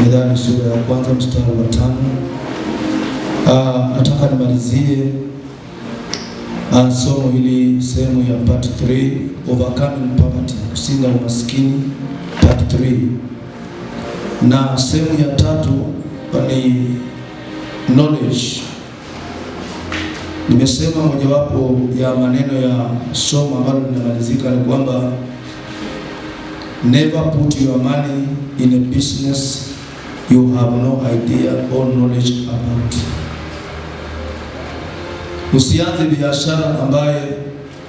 Mithali sura ya kwanza mstari wa 5. Nataka nimalizie somo hili sehemu ya part 3, overcoming poverty, kusinga umaskini, part 3. Na sehemu ya 3 ni knowledge. Nimesema mojawapo ya maneno ya somo ambalo linamalizika ni kwamba never put your money in a business you have no idea or knowledge about. Usianze biashara ambaye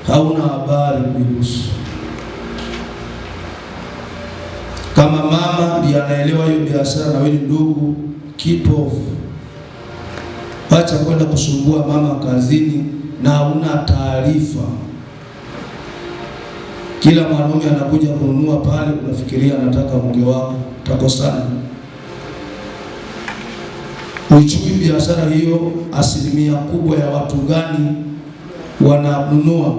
hauna habari kuhusu. Kama mama ndiye anaelewa hiyo biashara na wewe ndugu, keep off. Acha kwenda kusumbua mama kazini na hauna taarifa. Kila mwanaume anakuja kununua pale, unafikiria anataka mke wako, utakosana. Ujui biashara hiyo asilimia kubwa ya watu gani wananunua.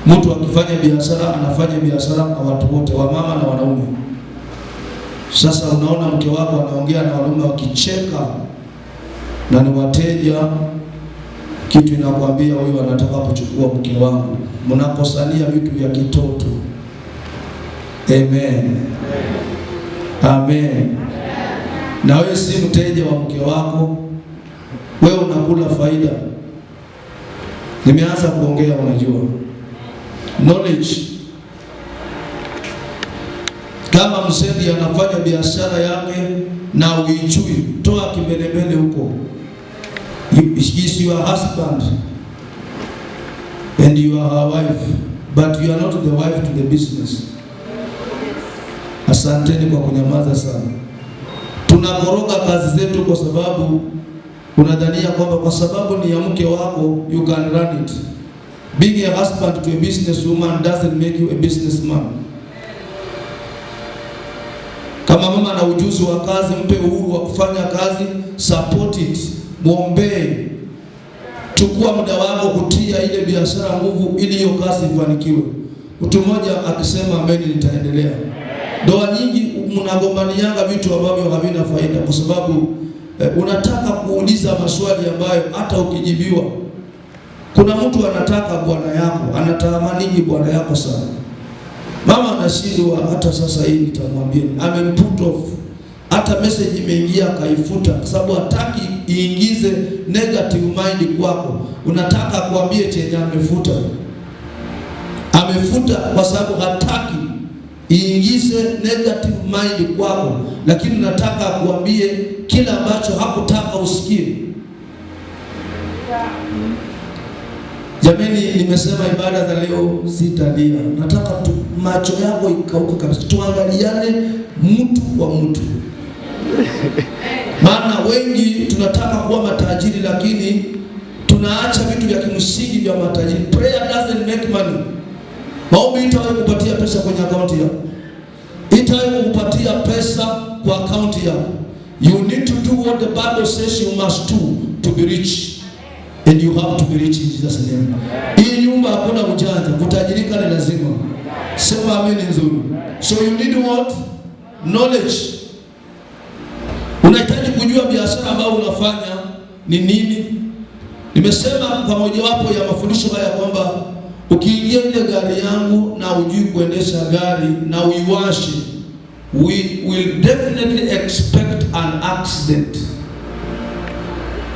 Mtu akifanya biashara anafanya biashara na watu wote, wa mama na wanaume. Sasa unaona mke wako anaongea na wanaume wakicheka na ni wateja, kitu inakwambia huyu anataka kuchukua mke wangu. Mnakosania vitu vya kitoto. Amen. Amen. Na wewe si mteja wa mke wako, wewe unakula faida. Nimeanza kuongea, unajua knowledge. Kama msendi anafanya biashara yake na uijui, toa kimbelembele huko. He is your husband and you are her wife, but you are not the wife to the business. Asanteni kwa kunyamaza sana. Tunakoroga kazi zetu kwa sababu unadhania kwamba kwa sababu ni ya mke wako you can run it. Being a husband to a businesswoman doesn't make you a businessman. Kama mama na ujuzi wa kazi, mpe uhuru wa kufanya kazi, support it, muombe. Chukua muda wako kutia ile biashara nguvu ili hiyo kazi ifanikiwe. Mtu mmoja akisema amen, nitaendelea. Ndoa nyingi mnagombanianga vitu ambavyo havina faida kwa sababu unataka kuuliza maswali ambayo hata ukijibiwa. Kuna mtu anataka bwana yako, anatamaniki bwana yako sana. Mama anashindwa, hata sasa hivi nitamwambia, amemput off. Hata message imeingia akaifuta kwa sababu hataki iingize negative mind kwako. Unataka kuambie chenye amefuta. Amefuta kwa sababu hataki iingize negative mind kwako, lakini nataka kuambie kila ambacho hakutaka usikie. Jamani, nimesema ibada za leo sitalia. Nataka macho yako ikauke kabisa, tuangaliane mtu kwa mtu. Maana wengi tunataka kuwa matajiri, lakini tunaacha vitu vya kimsingi vya matajiri. Prayer doesn't make money. Maombi itawahi kupatia pesa kwenye akaunti yako. Itawahi kupatia pesa kwa akaunti yako. You need to do what the Bible says you must do to be rich. And you have to be rich in Jesus' name. Hii nyumba hakuna ujanja, kutajirika ni lazima. Sema amen nzuri. So you need what? Knowledge. Unahitaji kujua biashara ambayo unafanya ni nini. Nimesema kwa mojawapo ya mafundisho haya kwamba ukiingia ile gari yangu na ujui kuendesha gari na uiwashe, we will definitely expect an accident.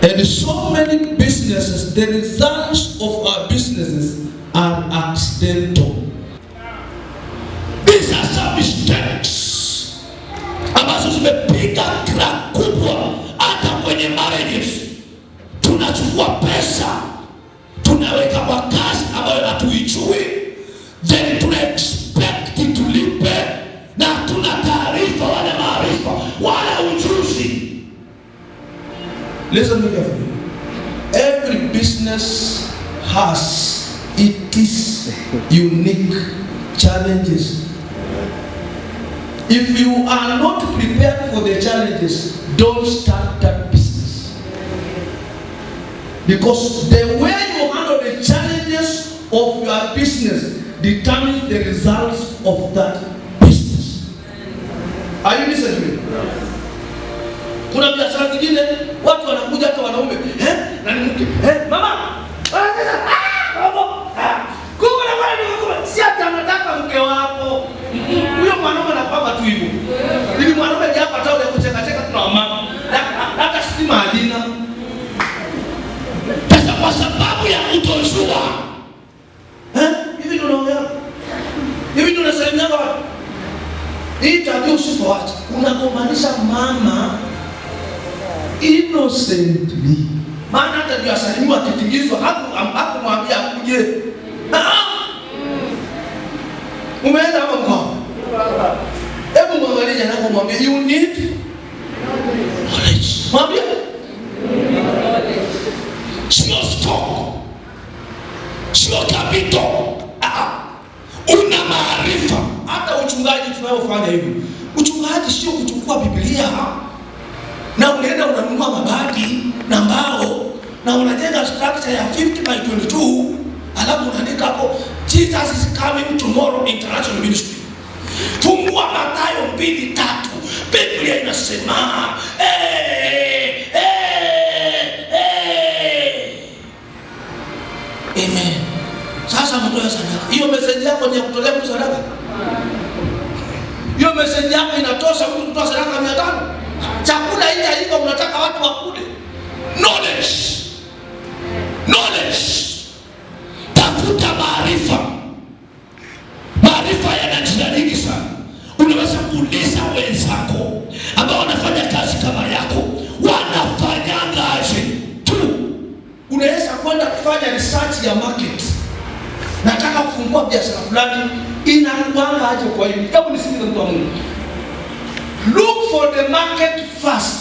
And so many businesses, the results of our businesses are accidental. These are some mistakes ambazo zimepiga crack kubwa hata kwenye marriages. Tunachukua pesa tunaweka kwa kazi ambayo hatuijui, then tuna expect tulipe na tuna taarifa wala maarifa wala ujuzi. Listen carefully. Every business has its unique challenges. If you are not prepared for the challenges, don't start that business. Because the way you handle the challenges of your business determines the results of that business. Are you listening to me? Kuna biashara zingine watu wanakuja hata wanaume, na ni mke, mama, kuna wale si hata anataka mke wako. Huyo mwanaume anapanga tu hivyo. Ili mwanaume je hapa hata ule kucheka cheka tuna mama. Hata stima halina. Pesa kwa sababu ya kutojua. Hivi ndio unaongea. Hivi ndio unasalimia watu. Hii tabia usipoacha unagombanisha mama innocently. Maana hata ndio asalimiwa akitingizwa hakumwambia akuje. Umeenda hapo mkao. Hebu mwangalie na kumwambia you need knowledge. Mwambie sio stock, sio capital. Una maarifa. Hata uchungaji tunayofanya hivi, uchungaji sio kuchukua Biblia na unaenda unanunua mabati na mbao na unajenga structure ya 50 by 22, alafu unaandika hapo Jesus is coming tomorrow international ministry. Fungua Mathayo 2:3. Biblia inasema amen. Sasa mtoe sadaka. Hiyo message yako ni ya kutolea mtu sadaka? Hiyo message yako inatosha mtu kutoa sadaka 500? Chakula hiki haiko unataka watu wakule. Knowledge. Tafuta maarifa. Maarifa yana njia nyingi sana. Unaweza kuuliza wenzako ambao wanafanya kazi kama yako, wanafanyangaje tu. Unaweza kwenda kufanya research ya market. Nataka kufungua biashara fulani, inakuanga aje kwa hiyo. Hebu nisikize mtu wa Mungu. Look for the market first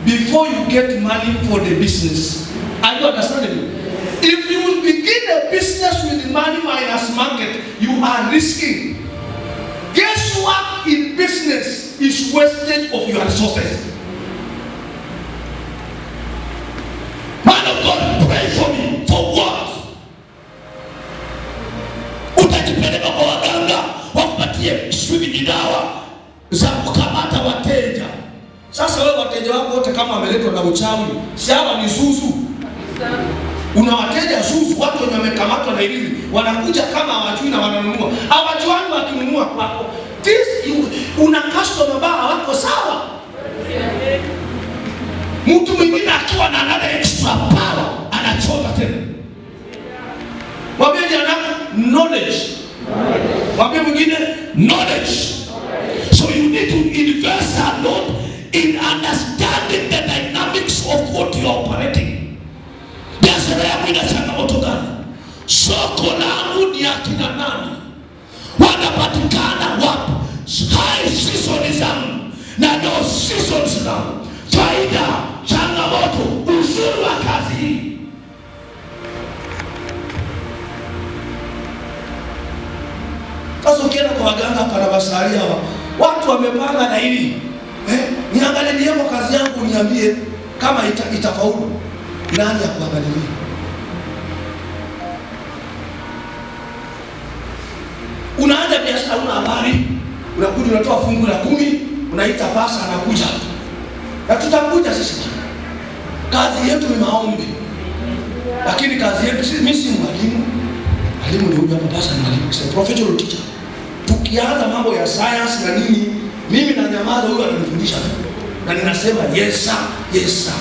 before you get money for the business. Are you understanding? If you begin a business with money minus market, you are risking. Guesswork in business is wastage of your resources. Man of God, pray for me. For what? Utajipeleka kwa waganga wakupatie shughuli dawa za kukamata wateja. Sasa wewe wateja wako wote kama wameletwa na Si hawa ni zuzu. Unawateja zuzu, watu wenye wamekamatwa na hivi wanakuja kama hawajui na wananunua. Hawajuani wakinunua kwako. Una customer baa wako sawa. Mtu mwingine akiwa na another extra power anachota tena. Mwambie jirani knowledge. Mwambie mwingine knowledge. So you need to invest a lot in understanding the dynamics of what you are operating. Biashara yako ina changamoto gani? Soko langu ni akina nani? Wanapatikana wapi? High season zangu na low season zangu. Faida, changamoto, uzuri wa kazi hii. Sasa ukienda kwa waganga karabasaria watu wamepanga na hili. Niangalie niemo kazi yangu niambie kama itafaulu. Nani ya kuangalia? Unaanza biashara una habari, unakuja unatoa fungu la 10, unaita pasa anakuja. Na tutakuja sisi. Kazi yetu ni maombi. Lakini kazi yetu mimi si mwalimu. Mwalimu ndio huyo hapa pasa ni mwalimu, c'est professional teacher. Tukianza mambo ya science na nini, mimi na nyamaza huyo ananifundisha. Na ninasema yes sir, yes sir.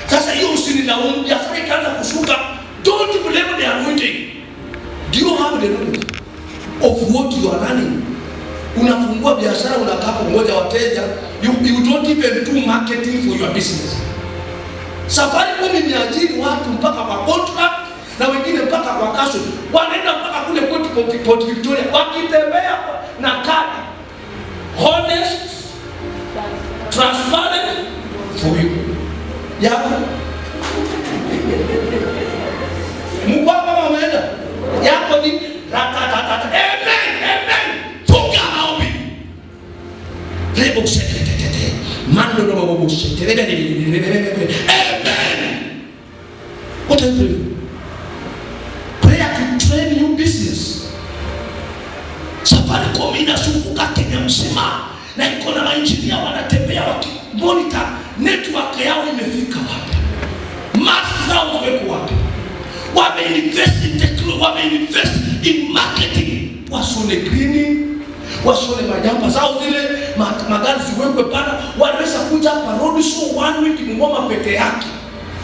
Sasa hiyo usinilaumu, biashara ikaanza kushuka. Don't blame the anointing. Do you have the knowledge of what you are running? Unafungua biashara unakaa kungoja wateja. You don't even do marketing for your business. Safaricom imeajiri watu mpaka kwa contract na wengine mpaka kwa cash. Wanaenda mpaka kule Port Victoria wakitembea na kadi. Honest, transparent for you. Yako. Mkwapa wameenda. Yako ni ratatatata. Amen, amen. Funga maombi. Lebo sekretete. Mando no bobo sekretete. Amen. What are you doing? Prayer to train your business. Safaricom inasumbuka Kenya mzima na iko na maengineer wanatembea wakimonitor network yao imefika wapi. Mass zao wako wapi. Wameinvest in technology, wameinvest in marketing. Wasone cleaning, wasone majamba zao zile, magari ziwekwe pana, wanaweza kuja hapa road show 1 week Mngoma peke yake.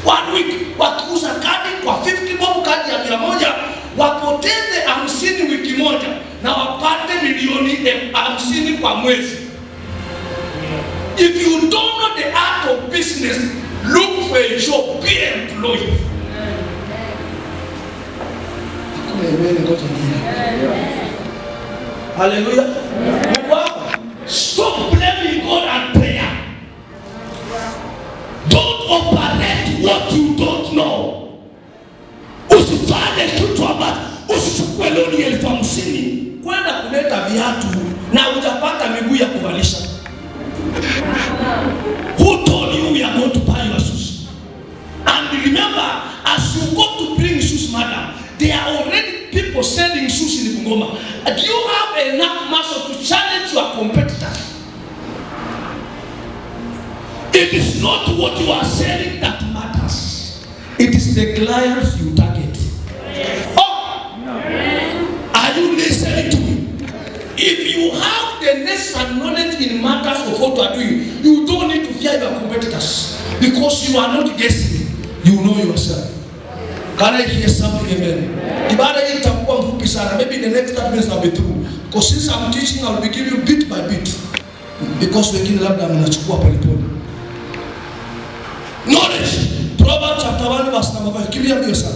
1 week wakiuza kadi kwa 50 bob kadi ya 100, wapoteze 50 wiki moja na wapate milioni 50 kwa mwezi. If you don't know the art of business, look for a job, be employed. Hallelujah. Stop blaming God and prayer. Don't operate what you don't know. Usifanye kitu ambacho usichukue loni 50,000 kwenda kuleta viatu na utapata miguu ya kuvalisha. Who told you we are going to buy your shoes? And remember, as you go to bring shoes, madam, there are already people selling shoes in Bungoma. Do you have enough muscle to challenge your competitors? It is not what you are selling that matters. It is the clients you target. Oh, are you listening to me? If you have the necessary knowledge in matters of what you are doing, you don't need to fear your competitors because you are not guessing. You know yourself. Can I hear something? Amen. Ibada hii itakuwa mfupi sana. Maybe the next 30 minutes I'll be through. Because since I'm teaching, I'll be giving you bit by bit. Because wengine labda mnachukua polepole. Knowledge. Proverbs chapter 1 verse number 5. Kimbia mbio sana.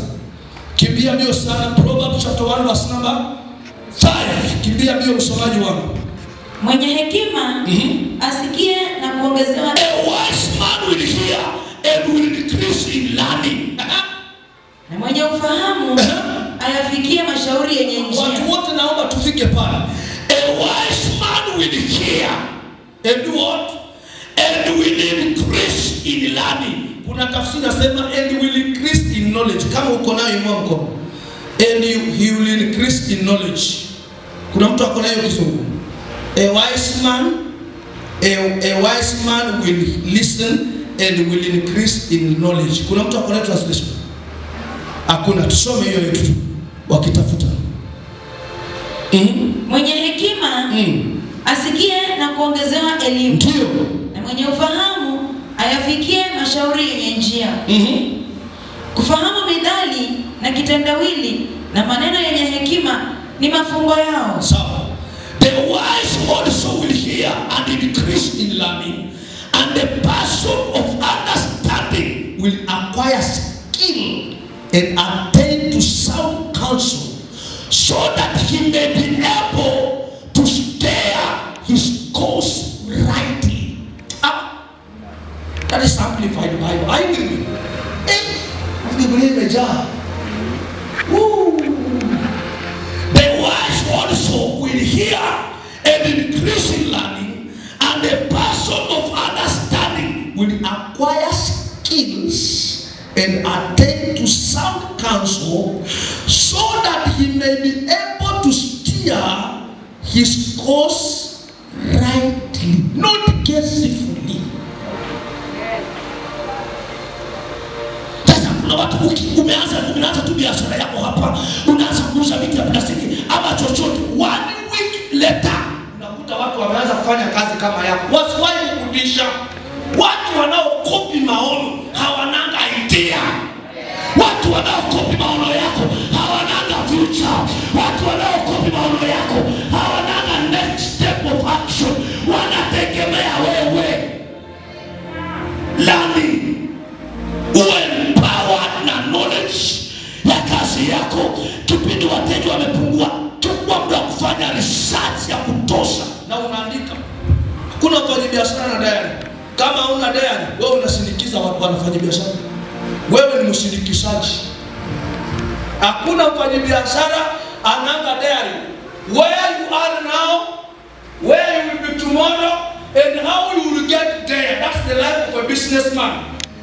Kimbia mbio sana. Proverbs chapter 1 verse number 5. Kimbia mbio msomaji wangu. Mwenye hekima asikie na kuongezewa. A wise man will hear and will increase in learning. Na mwenye ufahamu ayafikie mashauri yenye njia. Watu wote naomba tufike pale. A wise man will hear and do what? And will increase in learning. Kuna tafsiri nasema and will increase in knowledge. Kama uko nayo inua mkono. And he will increase in knowledge. Kuna mtu ako nayo kizungu. A wise man will listen and will increase in knowledge. Kuna mtu akona translation? Hakuna. Tusome hiyo yetu wakitafuta. Mwenye hekima asikie na kuongezewa elimu. Ndio. Na mwenye ufahamu ayafikie mashauri yenye njia. Kufahamu mithali na kitendawili na maneno yenye hekima ni mafumbo yao. Sawa. The wise also will hear and increase in learning, and the person of understanding will acquire skill and attain to sound counsel, so that he may be able to steer his course rightly. That is Amplified Bible. I will be. The wise also will hear and increase in learning, and the person of understanding will acquire skills and attain to sound counsel, so that he may be able to steer his course rightly, not deceitfully. Kuna watu umeanza tu biashara yako hapa, unaanza kuuza vitu vya plastiki ama chochote, 1 week later unakuta watu wameanza kufanya kazi kama yako. Wasiwahi kukudisha. Watu wanaokopi maono hawananga idea. Watu wanaokopi maono yako hawananga future. Watu wanaokopi maono yako hawananga next step of action. Wanategemea wewe. Learning, empowered na knowledge ya kazi yako. Kipindi wateja wamepungua, chukua muda kufanya research ya kutosha na unaandika. Hakuna mfanyabiashara na diary. Kama una diary, wewe unasindikiza watu wanafanya biashara. Wewe ni msindikishaji. Hakuna mfanyabiashara ananga diary. Where you are now, where you will be tomorrow, and how you will get there. That's the life of a businessman.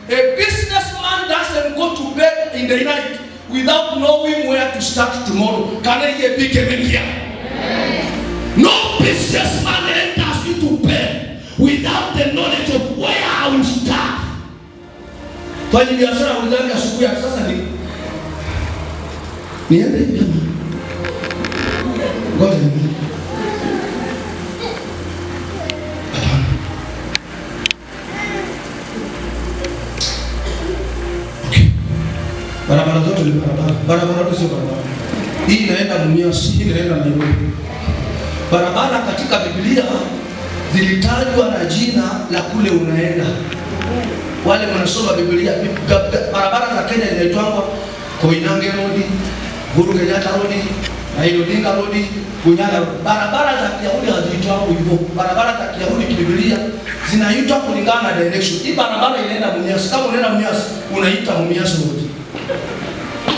A businessman doesn't go to bed in the night without knowing where to start tomorrow. Can I hear big amen here? No businessman enters into bed without the knowledge of where I will start. Kwa hiyo biashara ulanga asubuhi ya sasa niende hivi. Ngoja niende. Barabara zote ni barabara. Barabara zote sio barabara. Hii inaenda Mumias, hii inaenda Nairobi. Barabara katika Biblia zilitajwa na jina la kule unaenda. Wale wanasoma Biblia, barabara za Kenya inaitwa Koinange Road, Uhuru Kenyatta Road, Raila Odinga Road, Bunyala Road. Barabara za Kiyahudi haziitwa hivyo. Barabara za Kiyahudi Biblia zinaitwa kulingana na direction. Hii barabara inaenda Mumias. Kama unaenda Mumias, unaita Mumias Road.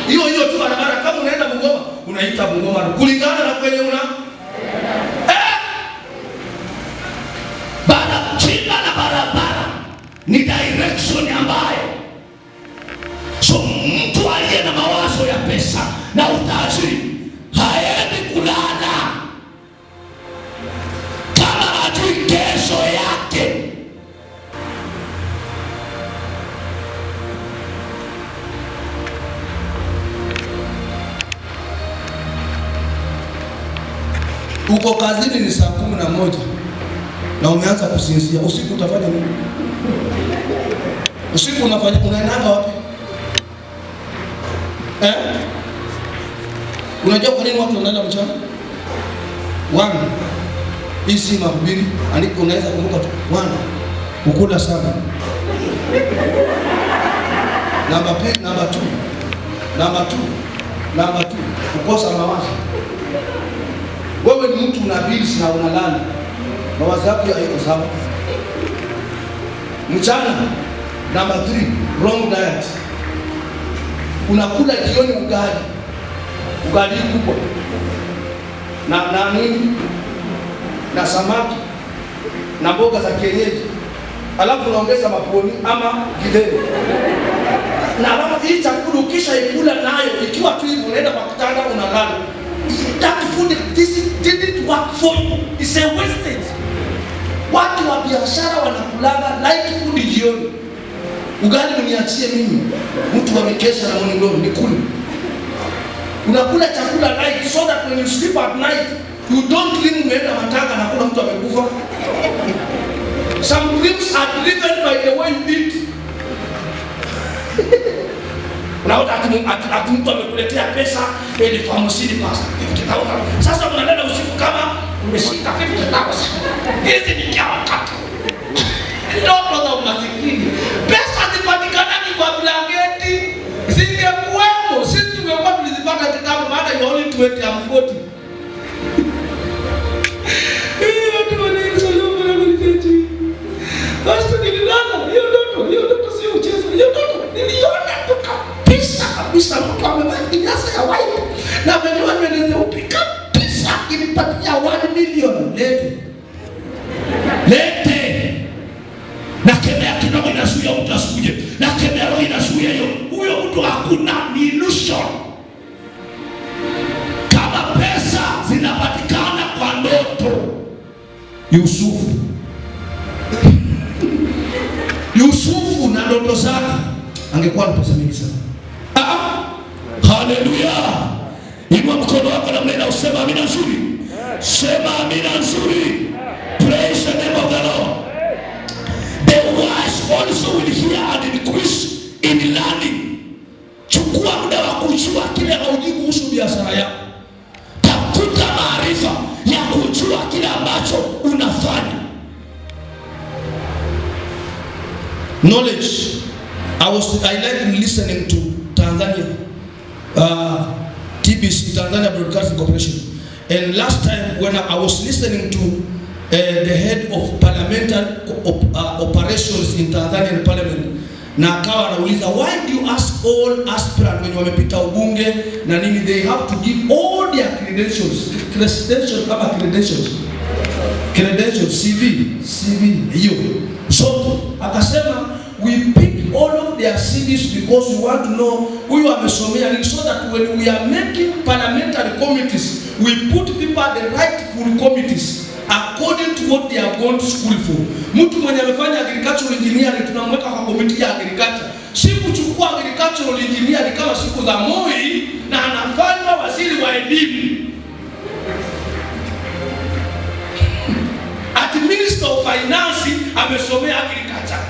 Hiyo tu barabara. Kama unaenda Bungoma, unaita Bungoma kulingana na kwenye una jina la barabara ni direction ambayo, so mtu aliye na mawazo ya pesa na utajiri haendi kulala kama hajui kesho yake. Uko kazini ni saa 11 na umeanza kusinzia, usiku utafanya nini? Usiku unaenda wapi? Unajua kwa nini watu wanaenda mchana? 1, hii si mahubiri, andiko unaweza kumbuka tu. 1, kukula sana. Number 2, kukosa mawazo. Wewe ni mtu una bills na unalala, mawazo yako haiko sawa. Mchana. Number 3, wrong diet. Unakula jioni ugali kubwa na nini na samaki na mboga za kienyeji, alafu unaongeza maponi ama githeri. Na alafu hii chakula ukisha ikula nayo ikiwa tu hivi unaenda kwa kitanda unalala. That food didn't work for you. It's a wastage. Watu wa biashara wanakulanga light food jioni. Ugali mniachie mimi. Mtu amekesha na morning glory nikule. Unakula chakula night so that when you sleep at night you don't dream umeenda matanga na kuna mtu amekufa. Some dreams are driven by the way you eat. Unaona ati mtu amekuletea pesa ili famosini pasa. Sasa unalala usiku kama umeshika kitu cha tawa. Hizi ni kwa wakati. Ndoto za umasikini. Pesa zipatikanaje kwa blanketi? Zingekuwemo, sisi tungekuwa tulizipata kitabu maana you only 20 and 40. Watu wanaisoma na kulijeji. Basi nililala, hiyo ndoto sio mchezo. Hiyo ndoto niliona tu kabisa mtu amevaa kinyasa ya white na amenyoa nywele nyeupe kabisa ilipatia 1 million. Lete. Na kemea kidogo inazuia mtu asije. Na kemea roho inazuia hiyo. Huyo mtu hakuna illusion. Kama pesa zinapatikana kwa ndoto. Yusufu na ndoto zake angekuwa na pesa mingi sana. Haleluya. Inua mkono wako na mnena usema amina nzuri. Sema amina nzuri. Praise the name of the Lord. The wise also will hear and increase in learning. Chukua muda wa kujua kile haujui kuhusu biashara yako. Tafuta maarifa ya kujua kile ambacho unafanya. Knowledge. I like listening to Tanzania TBC, Tanzania Broadcasting Corporation. And last time when I was listening to the head of parliamentary operations in Tanzanian parliament, na akawa anauliza, why do you ask all aspirants when wamepita ubunge na nini, they have to give all their credentials CV hiyo. So akasema we pick all of their CVs because we want to know huyu amesomea nini, so that when we are making parliamentary committees we put people at the rightful committees according to what they are going to school for. Mtu mwenye amefanya agricultural engineering tunamweka kwa committee ya agriculture. Si kuchukua agricultural engineering kama siku za Moi na anafanywa waziri wa elimu. At Minister of Finance amesomea agriculture.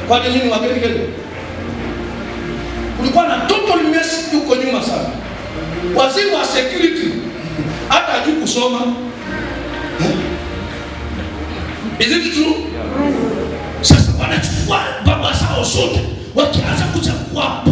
Kwa nini wageni kile? Kulikuwa na total mess huko nyuma sana. Waziri wa security hata hajui kusoma. Is it true? Sasa wanachukua baba sao sote wakianza kuchukua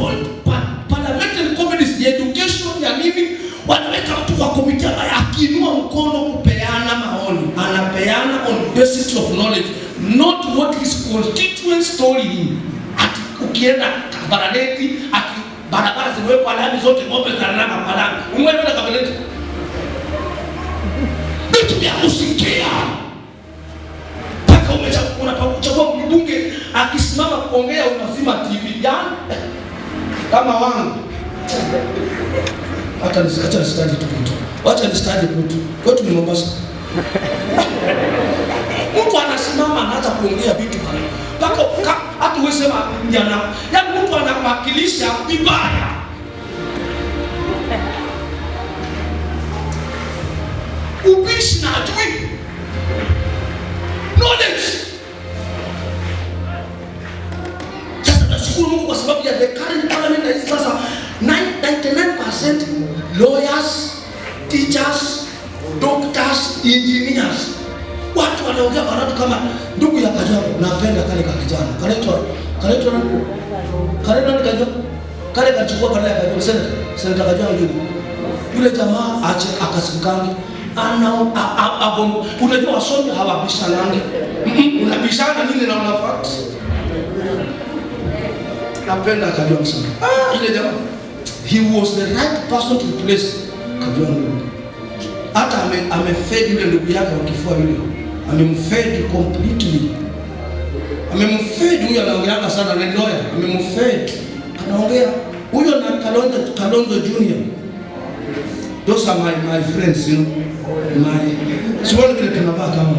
parliamentary committees ya education ya nini, wanaweka mtu kwa komiti ambaye akiinua mkono kupeana maoni anapeana on basis of knowledge, not what his constituents told him. Ati ukienda Kabaradeti ati barabara zimewekwa lami zote, ng'ombe zinalala kwa lami. Umeona Kabaradeti? Vitu vya kusikia. Paka unachagua mbunge akisimama kuongea unazima TV jana kama wangu. Acha nisitaje tu kitu. Acha nisitaje kitu. Kwetu ni Mombasa. Mtu anasimama anaanza kuongea vitu paka hata wewe sema jana. Yaani mtu anawakilisha vibaya. Ubishi na adui. Knowledge. Sasa nashukuru Mungu kwa sababu ya the current parliament is sasa 99% lawyers, teachers, doctors, engineers. Watu wanaongea baratu kama ndugu ya Kajwang'. Napenda kale kijana. Kanaitwa nani? Kale kachukua badala ya Kajwang', Senator Kajwang'. Yule jamaa akasikangi. Unajua wasomi hawabishanange. Unabishana nini na una facts? Napenda Kajwang' sana. Ile jamaa, he was the right person to replace Kajwang'. Hata amefed yule ndugu yake wa kifua yule. Amemfed completely. Amemfed huyo anaongea sana na lawyer. Amemfed. Anaongea huyo na Kalonzo Junior. Those are my friends, you know. Siwani vile tunavaa kama.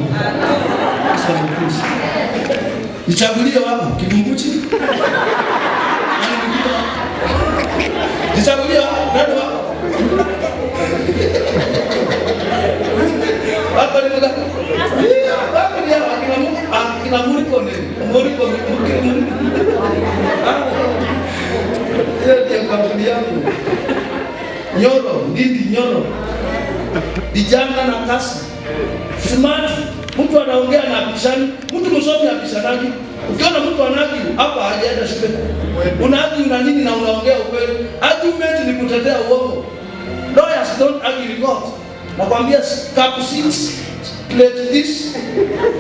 Nichagulie wapi? Kibunguchi? Nichagulie wapi? Nani wapi? Hapa ni mga. Hapa ni hawa kina Muriko ni. Muriko. Ile ya kampuni yangu. Nyoro, Ndindi Nyoro. Vijana na kasi. Smart. Mtu anaongea na abishani, mtu msomi abishanaji. Ukiona mtu anagi hapa hajaenda shule. Unaagi una nini na unaongea ukweli? Argument ni kutetea uongo. Lawyers don't argue in court. Nakwambia cup 6 plate this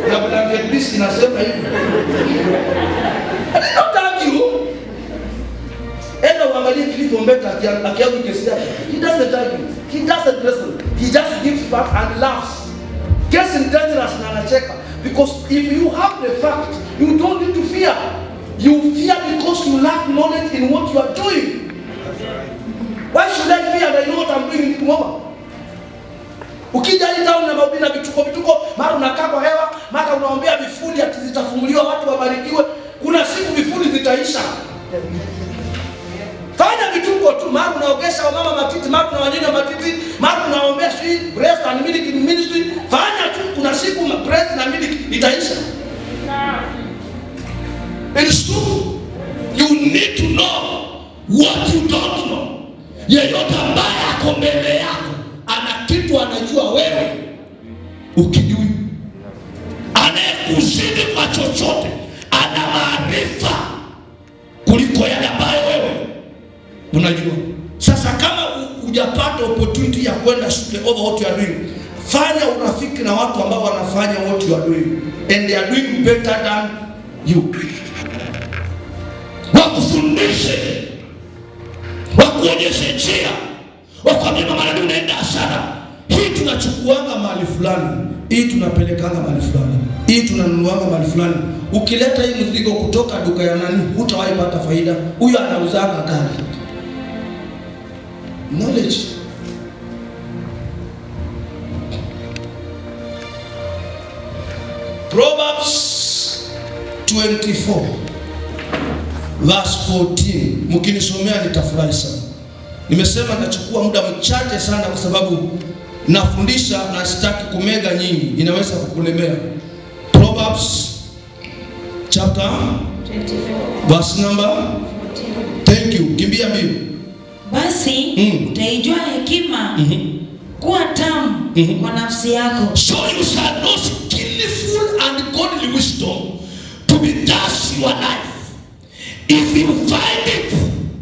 na blanket this inasema hivi. I don't argue. Enda uangalie Cliff Mbeta akiagu kesi yake. He doesn't argue. He doesn't wrestle. He just gives back and laughs. Case in dangerous na anacheka. Because if you have the fact, you don't need to fear. You fear because you lack knowledge in what you are doing. Why should I fear? I know what I'm doing in Ngoma. Ukija hii town na mahubiri na vituko, mara unakaa kwa hewa, mara unaombea vifuli ati zitafunguliwa watu wabarikiwe. Kuna siku vifuli zitaisha. Fanya vituko tu, mara unaogesha wamama matiti, mara unawanyanya matiti, mara unaombea breast and milk ministry. Fanya tu, kuna siku breast na milk itaisha. It's true. You need to know what you don't know. Yeyote ambaye ako mbele yako ana kitu anajua wewe ukijui. Anayekuzidi kwa chochote ana maarifa kuliko yale ambayo wewe unajua. Sasa kama hujapata opportunity ya kwenda shule over what you are doing, fanya urafiki na watu ambao wanafanya what you are doing and they are doing better than you. Wakufundishe, wakuonyeshe njia, wakwambie mama ndio unaenda hasara. Hii tunachukuanga mahali fulani, hii tunapelekanga mahali fulani, hii tunanunuanga mahali fulani. Ukileta hii mzigo kutoka duka ya nani, hutawahi pata faida. Huyo anauzanga gari. Knowledge. Proverbs 24 verse 14. Mkinisomea nitafurahi sana. Nimesema nachukua muda mchache sana kwa sababu nafundisha na sitaki kumega nyingi, inaweza kukulemea. Proverbs chapter 24 verse number 14. Thank you. Kimbia mbio. Basi utaijua hekima kuwa tamu kwa nafsi yako. So you shall know skillful and godly wisdom to be thus your life. If you find it,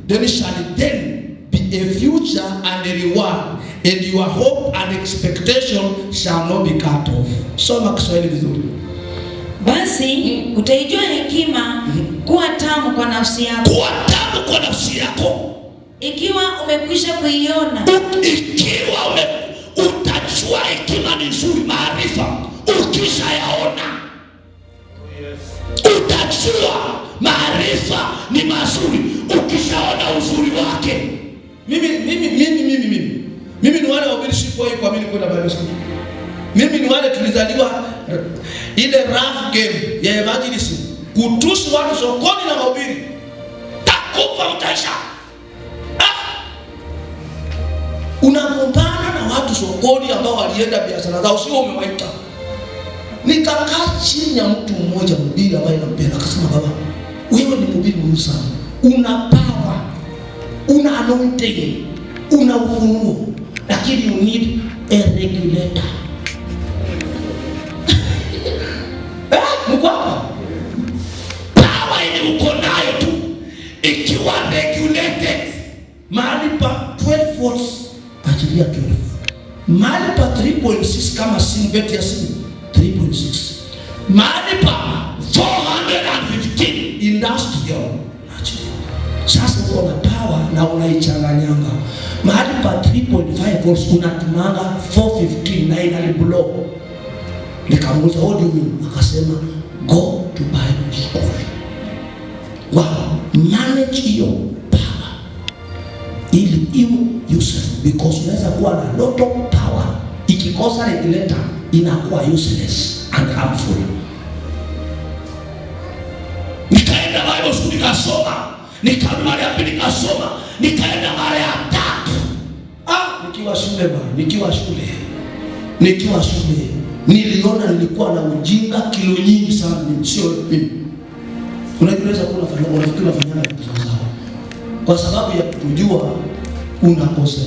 then shall it then be a future and a reward, and your hope and expectation shall not be cut off. Soma Kiswahili vizuri. Basi utaijua hekima kuwa tamu kwa nafsi yako. Kuwa tamu kwa nafsi yako. Ikiwa umekwisha kuiona. Ikiwa utajua hekima ni nzuri, maarifa ukisha yaona. Utajua maarifa ni mazuri ukishaona uzuri wake. Mimi ni wale wabili sikuwahi kuamini kwenda Bible school. Mimi ni wale tulizaliwa ile rough game ya evangelism, kutusi watu sokoni na mahubiri. Takufa mtaisha. Unagombana na watu sokoni ambao walienda biashara zao, sio umewaita. Nikakaa chini ya mtu mmoja mhubiri ambaye nampenda, akasema, baba, wewe ni mhubiri mzuri sana. Una power, una anointing, una ufunuo, lakini you need a regulator. Mkwapa power ile uko nayo tu ikiwa regulated. Mahali pa 12 volts achilia 12. Mahali pa 3.6 kama simu beti ya simu 3.6. Mahali pa 415 industrial achilia. Sasa uko na power na unaichanganyanga. Mahali pa 3.5 volts unatumanga 415 na ina blow. Nikamuuliza, what do you mean? Akasema, go to Bible school. Wow, manage your power ili iwe useful, because unaweza kuwa na lot of power, ikikosa regulator inakuwa useless and harmful. nikaenda Bible school nikasoma, nikarudi mara ya pili nikasoma, nikaenda mara ya tatu. Nikiwa shule bwana, nikiwa shule niliona nilikuwa na ujinga kilo nyingi sana, sio mimi. Unaweza kuwa unafikiri unafanya kazi zao kwa sababu ya kujua unakosea.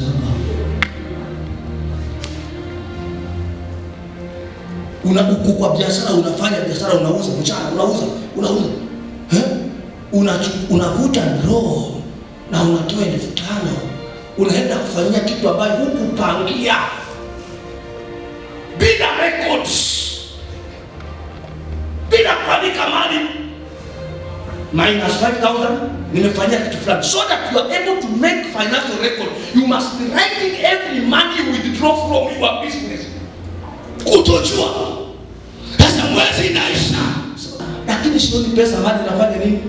Kwa biashara, unafanya biashara, unauza mchana, unauza unavuta roho na unatoa 5,000, unaenda kufanyia kitu ambayo hukupangia bila records, bila kuandika mali. Minus 5,000 nimefanyia kitu fulani. So that you are able to make financial record, you must be writing every money you withdraw from your business. Kutojua sasa mwezi inaisha, lakini sioni pesa mali nafanya nini?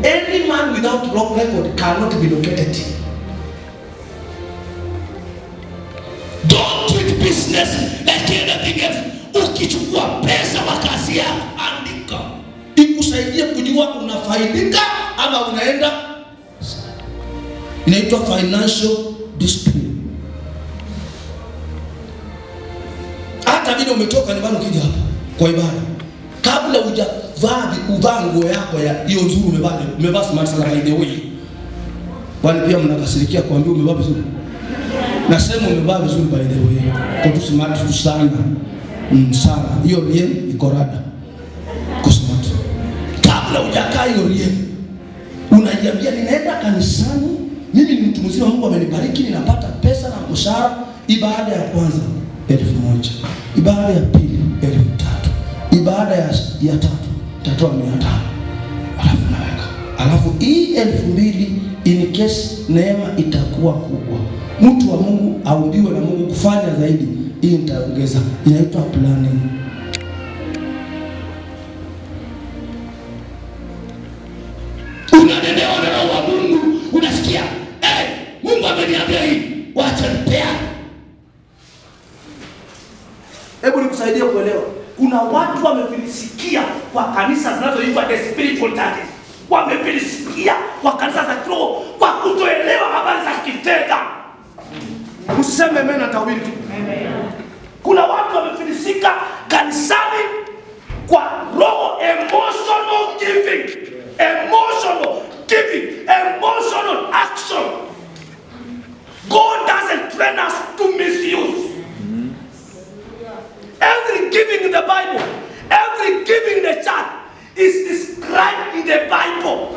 Any man without wrong record cannot be located. Don't treat business like anything else. Ukichukua pesa wa kazi yako, andika ikusaidie kujua unafaidika ama unaenda. Inaitwa financial discipline. Hata vile umetoka nyumbani ukija hapa kwa ibada, kabla hujavaa nguo yako ya hiyo nzuri, umevaa smart sana by the way. Wale pia mnakasirikia kuambia umevaa vizuri. Nasema umevaa vizuri by the way. Kwa tu smart sana. Sana. Hiyo rien iko rada. Kwa smart. Kabla hujakaa hiyo rien, unajiambia ninaenda kanisani, mimi ni mtu mzima, Mungu amenibariki, ninapata pesa na mshahara. Ibada ya kwanza 1,000, ibada ya pili 3,000, ibada ya tatu tatoa 500, alafu naweka, alafu hii 2,000 in case neema itakuwa kubwa, mtu wa Mungu aumbiwe na Mungu kufanya zaidi, hii nitaongeza. Inaitwa planning. Unaendelea na wa Mungu, unasikia Mungu ameniambia hii, wacha nipea. Hebu nikusaidie kuelewa. Kuna watu wamefilisikia kwa kanisa zinazoitwa the spiritual churches. Wamefilisikia kwa kanisa za kiroho kwa kutoelewa habari za kifedha. Usiseme amen na tawili. Kuna watu wamefilisika kanisani kwa roho, emotional giving, emotional action. God doesn't train us to misuse. Every giving in the Bible, every giving in the church is described in the Bible.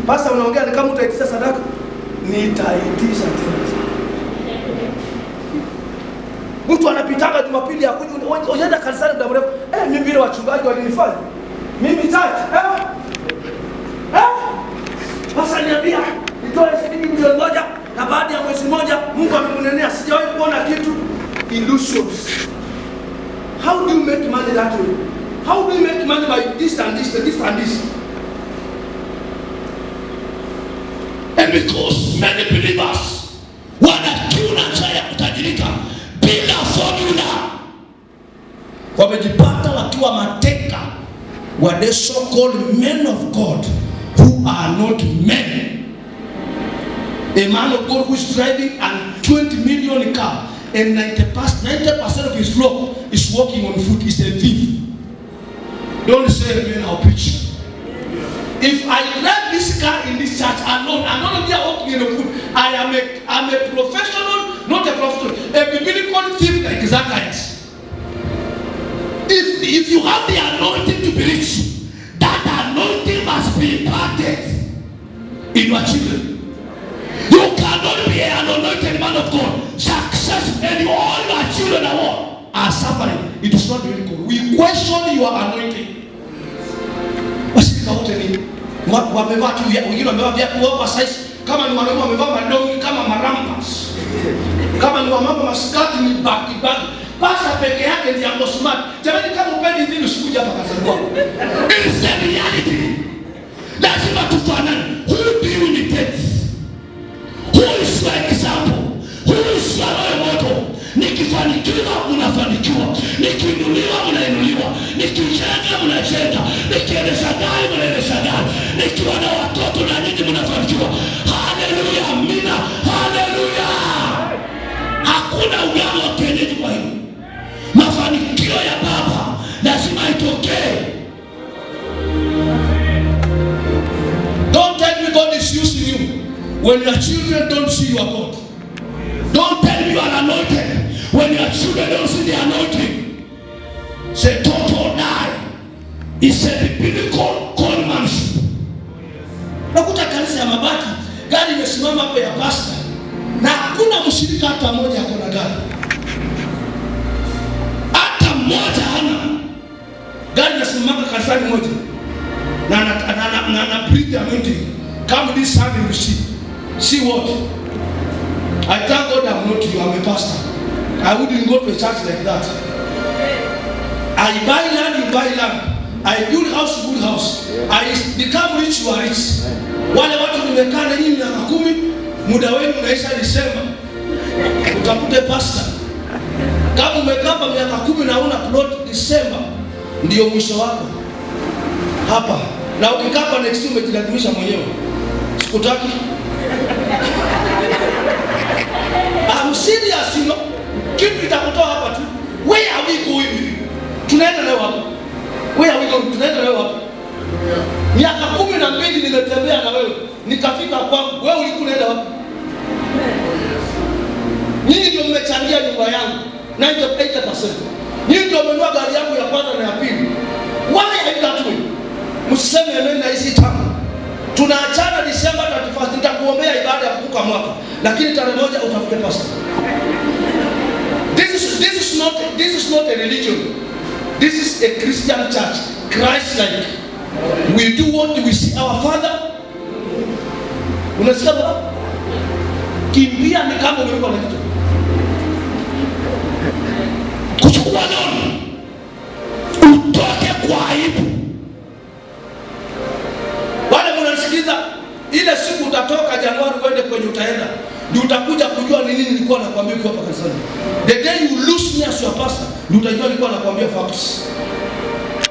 Pastor, unaongea ni kama utaitisha sadaka. Nitaitisha tena. Mtu anapitanga Jumapili ya kuja, unaenda kanisani muda mrefu. Mimi vile wachungaji walinifanya. Mimi church. Pastor niambia, nitoe shilingi milioni 1 na baada ya mwezi mmoja Mungu amemnenea, sijawahi kuona kitu. Illusions. How do you make money that way? How do you make money by this and this and this and this? And because many believers wanakiuna njia ya kutajirika bila formula, wamejipata wakiwa mateka wa the so-called men of God who are not men. A man of God who is driving a 20 million car and 90% of his flock is walking on foot is a thief. Don't say amen, I'll preach. If I drive this car in this church alone, I'm not only walking in the foot. I'm a professional, not a professional, a biblical thief like Zacchaeus. If you have the anointing to be rich, that anointing must be imparted in your children. You cannot be an anointed man of God, success, and all your children are suffering. It is not really good. We question your anointing. Washirika wote ni wamevaa tu, wengine wamevaa viatu kwa size, kama ni wanaume wamevaa madongi kama marampas, kama ni wamama maskati ni baki. Pasa peke yake ndiye ambaye smart. Jamani, kama upendi hivi usikuja hapa kazaliwa. It is the reality. Lazima tufanane. Who do you imitate? Who is your example? Who is your role model? Nikifanikiwa unafanikiwa, nikiinuliwa nikiwa na watoto na nyinyi mnafanikiwa. Haleluya, amina, haleluya. Hakuna uganga wa kienyeji. Kwa hiyo mafanikio ya baba lazima itokee. Don't tell me God is using you when your children don't see your God. Don't tell me you are anointed when your children don't see the anointing. Say total die. It's a biblical conmanship. Nakuta kanisa ya mabati, gari imesimama hapo ya pastor, na hakuna mshirika hata mmoja ako na gari. Hata mmoja hana. Gari inasimama kanisani moja. Na breathe anointing. Come this Sunday you see what? I thank God I'm not you, I'm a pastor. I wouldn't go to a church like that. I buy land, you buy land. I build house, you build house. I become rich, you are rich. Wale watu nimekaa na nyinyi miaka 10, muda wenu unaisha Disemba. Utafute pastor. Kama umekaa kwa miaka 10 na una plot Disemba, ndio mwisho wako. Hapa. Na ukikaa kwa next year umejilazimisha mwenyewe. Sikutaki. I'm serious, you know. Kitu kitakutoa hapa tu. Where are we going? Tunaenda leo hapa. Where are we going? Tunaenda leo hapa. Miaka 12 nimetembea na wewe. Nikafika kwangu. Wewe ulikuwa unaenda wapi? Nyinyi ndio mmechangia nyumba yangu 98%. Nyinyi ndio mmenunua gari yangu ya kwanza na ya pili. Why are you that way? Msiseme amen na hizi tamu. Tunaachana Disemba 31. Nitakuombea ibada ya kuvuka mwaka. Lakini tarehe moja utafute pastor. This is not a religion. This is a Christian church. Christ-like. We do what we see our Father. Unasikia baba? Kimbia ni kama umekuwa na kitu. Kuchukua neno. Utoke kwa aibu. Wale mnasikiza ile siku utatoka Januari uende kwenye utaenda. Ndio utakuja kujua ni nini nilikuwa nakwambia ukiwa hapa kanisani. The day you lose me as your pastor, ndio utajua nilikuwa nakwambia facts.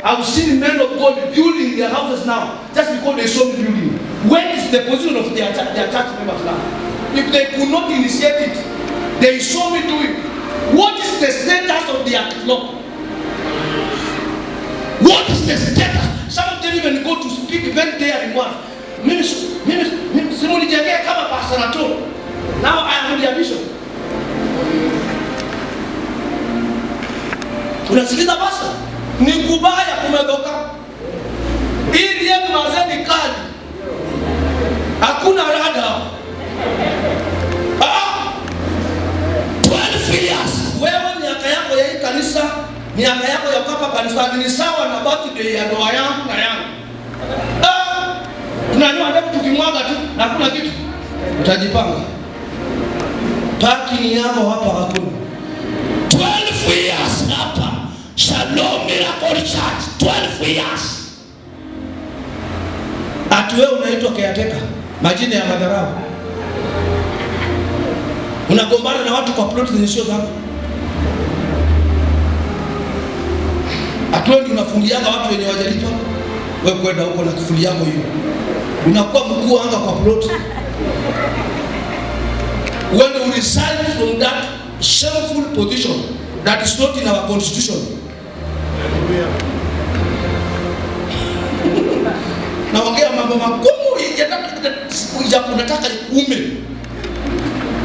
I've seen men of God building their houses now just because they saw me building. When is the position of their church members now? If they could not initiate it, they saw me do it. What is the status of their flock? What is the status? Some of them even go to speak very daring words. Mimi simunijengea kama pastor na tu. Now I am the bishop. Unasikiza basa? Ni kubaya kumegoka. Ili yetu mazeni kali. Hakuna rada. 12 years. Wewe miaka yako ya hii kanisa, miaka yako ya kapa kanisa ni sawa na birthday ya ndoa yangu na yangu. Tunanyoa ndevu tukimwaga tu na hakuna kitu. Utajipanga. Parking yako hapa hakuna. 12 years hapa. Shalom Miracle Church. 12 years. Ati wewe unaitwa caretaker. Majina ya madharau. Unagombana na watu kwa plot zenye sio zako. Ati wewe unafungianga watu wenye wajalipa. Wewe kwenda huko na kifuli yako hiyo. Unakuwa mkuu anga kwa plot. When we resign from that shameful position that is not in our constitution. Naongea mambo magumu unataka ume.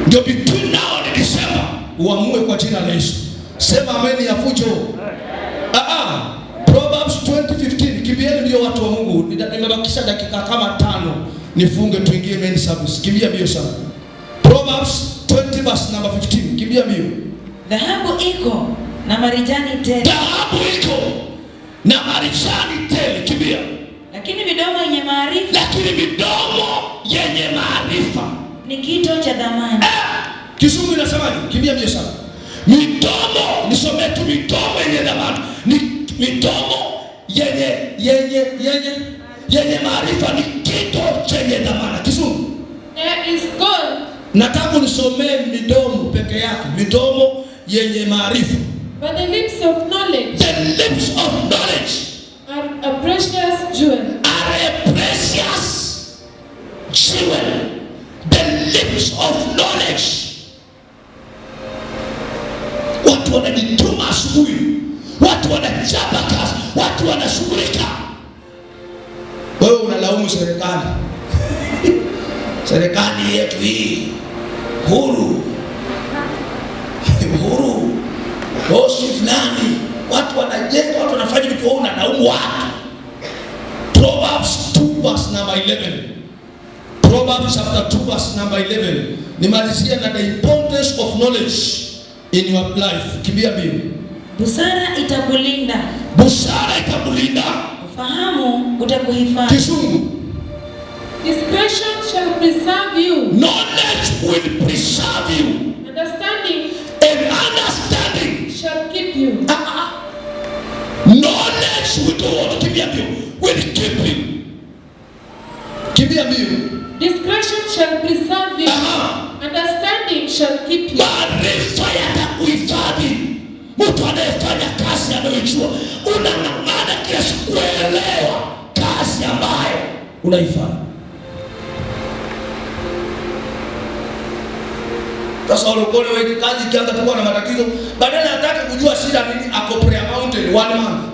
Ndio between now and December uamue kwa jina la Yesu. Sema amen ya fujo. Proverbs 20:15. Kimbieni ndio watu wa Mungu. Nimebakisha dakika kama 5 nifunge tuingie main service. Kimbia mbio sana. Proverbs 20 verse number 15. Kimbia mbio. Dhahabu iko na marijani tele. Dhahabu iko na marijani tele. Kimbia. Lakini midomo yenye maarifa. Lakini midomo yenye maarifa ni kito cha dhamani. Kizungu inasemaje? Kimbia mbio sana. Midomo, nisome tu midomo yenye dhamani. Ni midomo yenye maarifa ni kito chenye dhamana. Kizungu. There is gold. Nataka nisomee midomo peke yake. Midomo yenye maarifa. But the lips of knowledge. The lips of knowledge Are a precious jewel. Are a precious watu wanachapa kazi, watu wanashughulika. Wewe unalaumu serikali. Serikali yetu hii huru bosi fulani, watu wanajenga, watu wanafanya vitu, wewe unalaumu watu. Proverbs 2 verse number 11. Proverbs chapter 2 verse number 11. Nimalizia na the importance of knowledge in your life. Kimbia mbio. Busara itakulinda. Busara itakulinda. Ufahamu utakuhifadhi. Kizungu. Discretion shall preserve you. Knowledge will preserve you. Understanding And understanding shall keep you. Knowledge will do what? Kimbia mbio. Will keep you. Kimbia mbio. Discretion shall preserve you. Understanding shall keep you. Maarifa yatakuhifadhi. Mtu anayefanya kazi anayojua, unang'ang'ana kila siku kuelewa kazi ambayo Unaifanya. Sasa walokole wewe kazi ikianza kuwa na matatizo, badala hataki kujua shida nini, ako prayer mountain 1 month.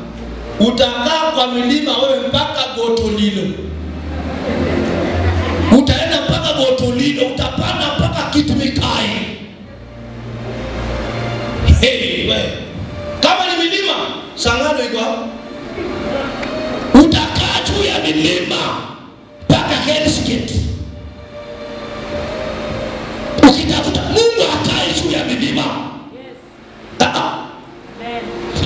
Utakaa kwa milima wewe mpaka Gotolilo. Utaenda mpaka Gotolilo, utapanda mpaka Kitimikai. Hey, wewe. Kama ni milima, Sangalo iko hapo. utakaa juu ya milima mpaka Hell's Gate. Ukitafuta Mungu akae juu ya milima.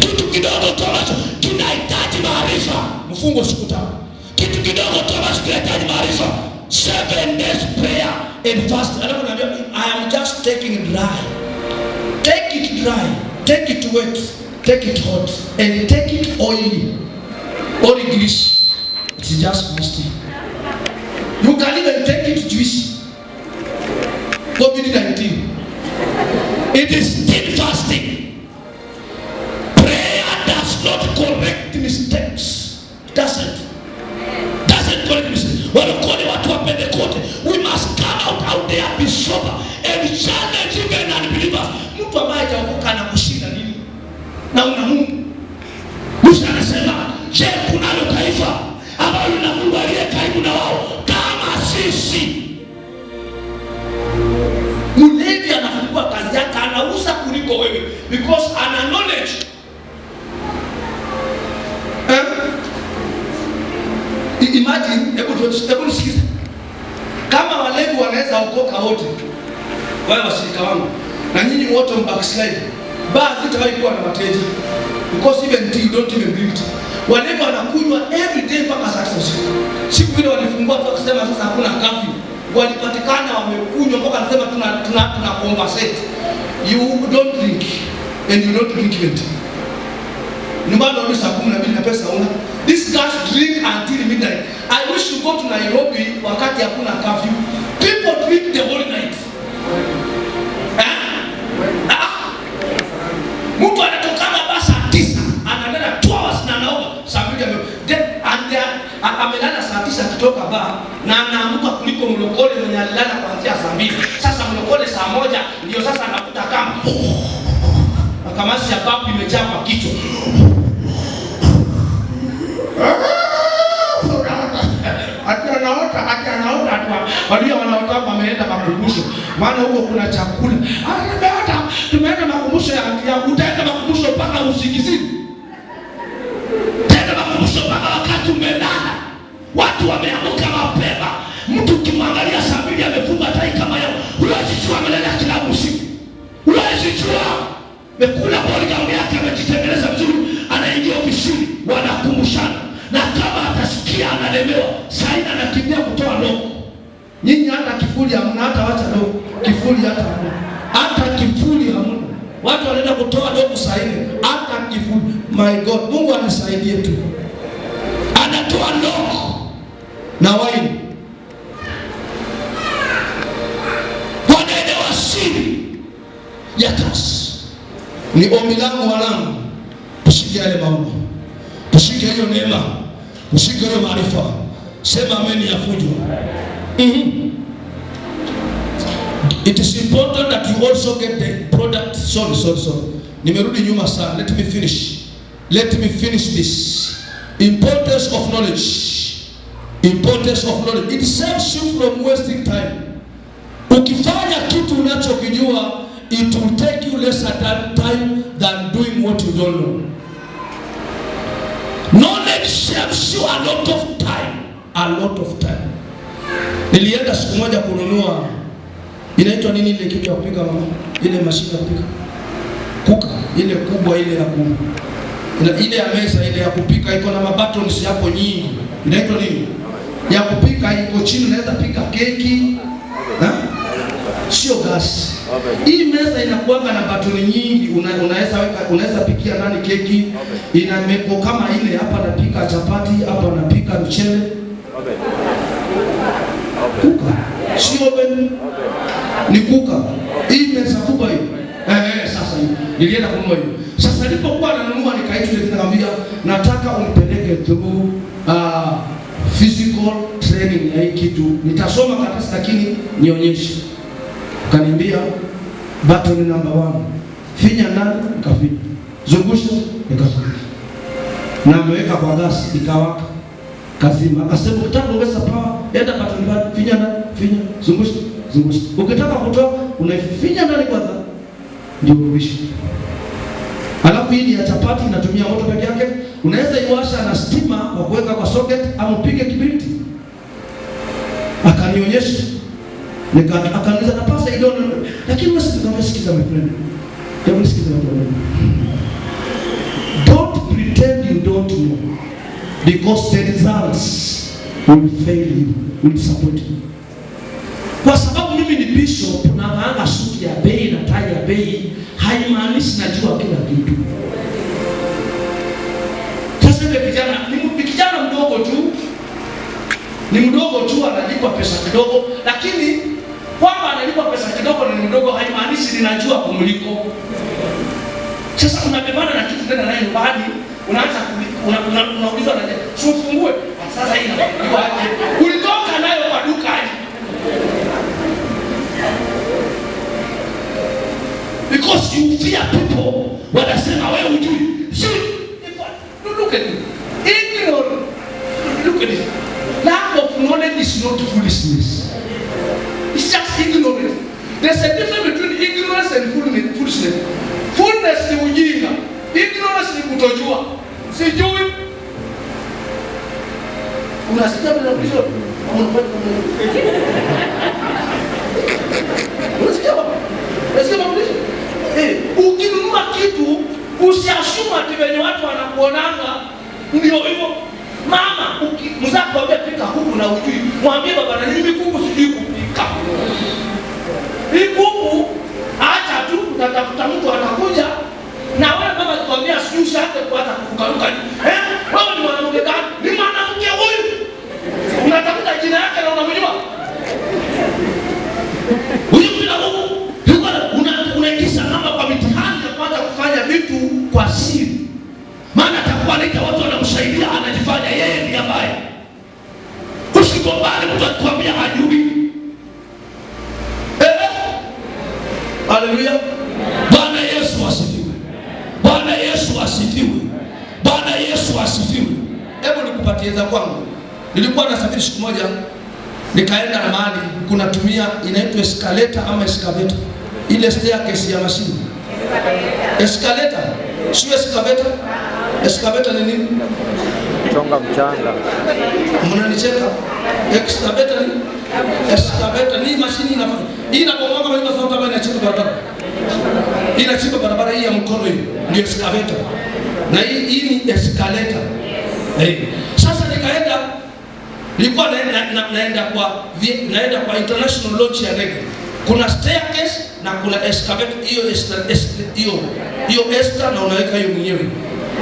Kitu kidogo tomacho kinahitaji maarifa. Mfungo siku 5. Kitu kidogo tomacho kinahitaji maarifa. 7 days prayer And fast. Anakuambia I am just taking it dry. Take it dry. Take it wet. Take it hot. And take it oily. Or English. It's just fasting. You can even take it juicy. COVID-19. It is still fasting. Prayer does not correct mistakes. Doesn't correct mistakes. Walokole watu wa Pentecost, we must come out there, be sober and challenge even unbelievers. Mtu ambaye hajaokoka na kushinda nini? Na una Mungu. Musa anasema, je, kunalo taifa ambalo lina Mungu aliye karibu na wao kama sisi? Mlevi anafungua kazi yake, anauza kuliko wewe because ana knowledge. Imagine, hebu sikiza. Kama walevi wanaweza okoka wote, wale washirika wangu, na nyinyi wote mbackslide, basi zitawahi kuwa na mateja. Because even you don't even believe it. Walevi wanakunywa every day mpaka saa 9 usiku. Siku ile walifungua kwa kusema sasa hakuna curfew. Walipatikana wamekunywa mpaka nasema tuna conversate. You don't drink and you don't drink even. Nyumbani ndio saa 12 na pesa una. This guys drink until midnight. I wish you go to Nairobi wakati hakuna curfew. People drink the whole night. Mtu anatokana basi saa 9 anaenda 2 hours na anaoga saa 2 amelala saa 9 akitoka baa na anaamka kuliko mlokole mwenye alilala kuanzia saa 2. Sasa mlokole saa 1 ndio sasa anakuta kama akamasi ya babu imejaa kwa kichwa. Anaota walio wanaota wameenda makumbusho, maana huko kuna chakula. Tumeenda makumbusho ya utaenda makumbusho mpaka usikizini. Tena makumbusho mpaka wakati umelala. Watu wameamka mapema. Mtu ukimwangalia saa 2 amefunga tai kama yao, huwezi jua amelala kila usiku. Huwezi jua. Mekula boligamu yake amejitengeneza vizuri, anaingia ofisini, wanakumbushana. Na kama atasikia analemewa, saina anakimbia kutoa ndogo. Nyinyi hata kifuli hamna, hata wacha ndogo. Kifuli hata hamna. Hata kifuli hamna. Watu wanaenda kutoa ndogo saa 4, hata kifuli. My God, Mungu anisaidie tu. Anatoa ndogo na waini. Wanaelewa siri ya kazi. Ni ombi langu wanangu, tushike yale maono. Tushike hiyo neema. Tushike hiyo maarifa. Sema amen ya fujo. It is important that you also get the product. Sorry. Nimerudi nyuma sana. Let me finish. Let me finish this. Importance of knowledge. Importance of knowledge. It saves you from wasting time. Ukifanya kitu unachokijua, it will take you less time than doing what you don't know. Knowledge saves you a lot of time. A lot of time. Nilienda siku moja kununua, inaitwa nini ile kitu ya kupika mama? Ile mashine ya kupika. Kuka, ile kubwa ile ya ile ya meza ile ya kupika iko na mabuttons hapo nyingi. Inaitwa nini? Ya kupika iko chini, unaweza pika keki. Sio gas. Hii meza inakuwa na batoni nyingi, unaweza pikia nani keki. Ina meko kama ile hapa napika chapati, hapa napika mchele. Kuka. Sio oven. Ni kuka. Hii meza kubwa hii. Sasa hii. Nilienda kununua hiyo. Sasa nilipokuwa nanunua nikaitwa nikamwambia nataka unipeleke through physical training ya hii kitu. Nitasoma karatasi lakini nionyeshe. Kaniambia button number 1. Finya ndani nikafinya. Zungusha nikazungusha. Na ameweka kwa gas ikawaka. Kazima. Akasema ukitaka kuongeza power, enda button ndani, finya ndani, finya, zungusha, zungusha. Ukitaka kutoa, unafinya ndani kwanza. Ndio kurudisha. Alafu hii ya chapati inatumia moto peke yake. Unaweza iwasha na stima kwa kuweka kwa socket au upige kibiriti. Akanionyesha. Akaniuliza na pasa ile ndio. Lakini wewe sikiza my friend. Hebu sikiza watu wangu. Don't pretend you don't know. Because the results will fail you, will disappoint you. Kwa sababu mimi ni bishop na naanga suti ya bei na tai ya bei, haimaanishi najua kila kitu. Sasa ni kijana mdogo tu. Ni mdogo tu analipwa pesa kidogo, lakini kwamba analipwa pesa kidogo na ni mdogo haimaanishi ninajua kumuliko. Sasa unabebana na kitu tena naye nyumbani, unaanza unaulizwa na si ufungue. Sasa hii inakuwa aje? Ulitoka nayo kwa duka aje? Because you fear people wanasema wewe hujui. Look at it. Ignorant. Look at it. Lack of knowledge is not foolishness. It's just ignorance. There's a difference between ignorance and foolishness. Foolishness ni ujinga. Ignorance ni kutojua. Sijui. Unasikia bila kuuliza. Unasikia wapi? Unasikia wapi? Ukinunua kitu usiashuma ati wenye watu wanakuonanga ndio hivyo. Mama, mzako kwambia pika kuku na ujui. Mwambie baba na mimi kuku sijui kupika. Hii kuku acha tu utatafuta mtu atakuja na wewe mama kwambia sijui shaka kuanza kurukaruka. Wewe ni mwanamke gani? Ni mwanamke huyu. Unatafuta jina yake na unamjua. Huyu bila Mungu, unaingiza mama kwa mitihani ya kwanza kufanya vitu kwa siri. Maana atakuwa anaita watu wanamsaidia anajifanya yeye ndiye ambaye. Usigombane mtu akwambia hajui. Haleluya. Bwana Yesu asifiwe. Bwana Yesu asifiwe. Bwana Yesu asifiwe. Hebu nikupatie za kwangu. Nilikuwa nasafiri siku moja nikaenda na mahali kunatumia inaitwa escalator ama excavator. Ile staircase ya mashine. Escalator. Sio excavator. Excavator ni nini? Chonga mchanga. Mnanicheka? Excavator ni? Excavator ni mashine inafanya. Hii inabomoa kama hiyo sauti ambayo inachimba barabara. Inachimba barabara hii ya mkono hii. Ndio excavator. Na hii ni escalator. Sasa nilikuwa naenda kwa international launch ya ndege. Kuna staircase na kuna excavator. Hiyo esta na unaweka hiyo mwenyewe.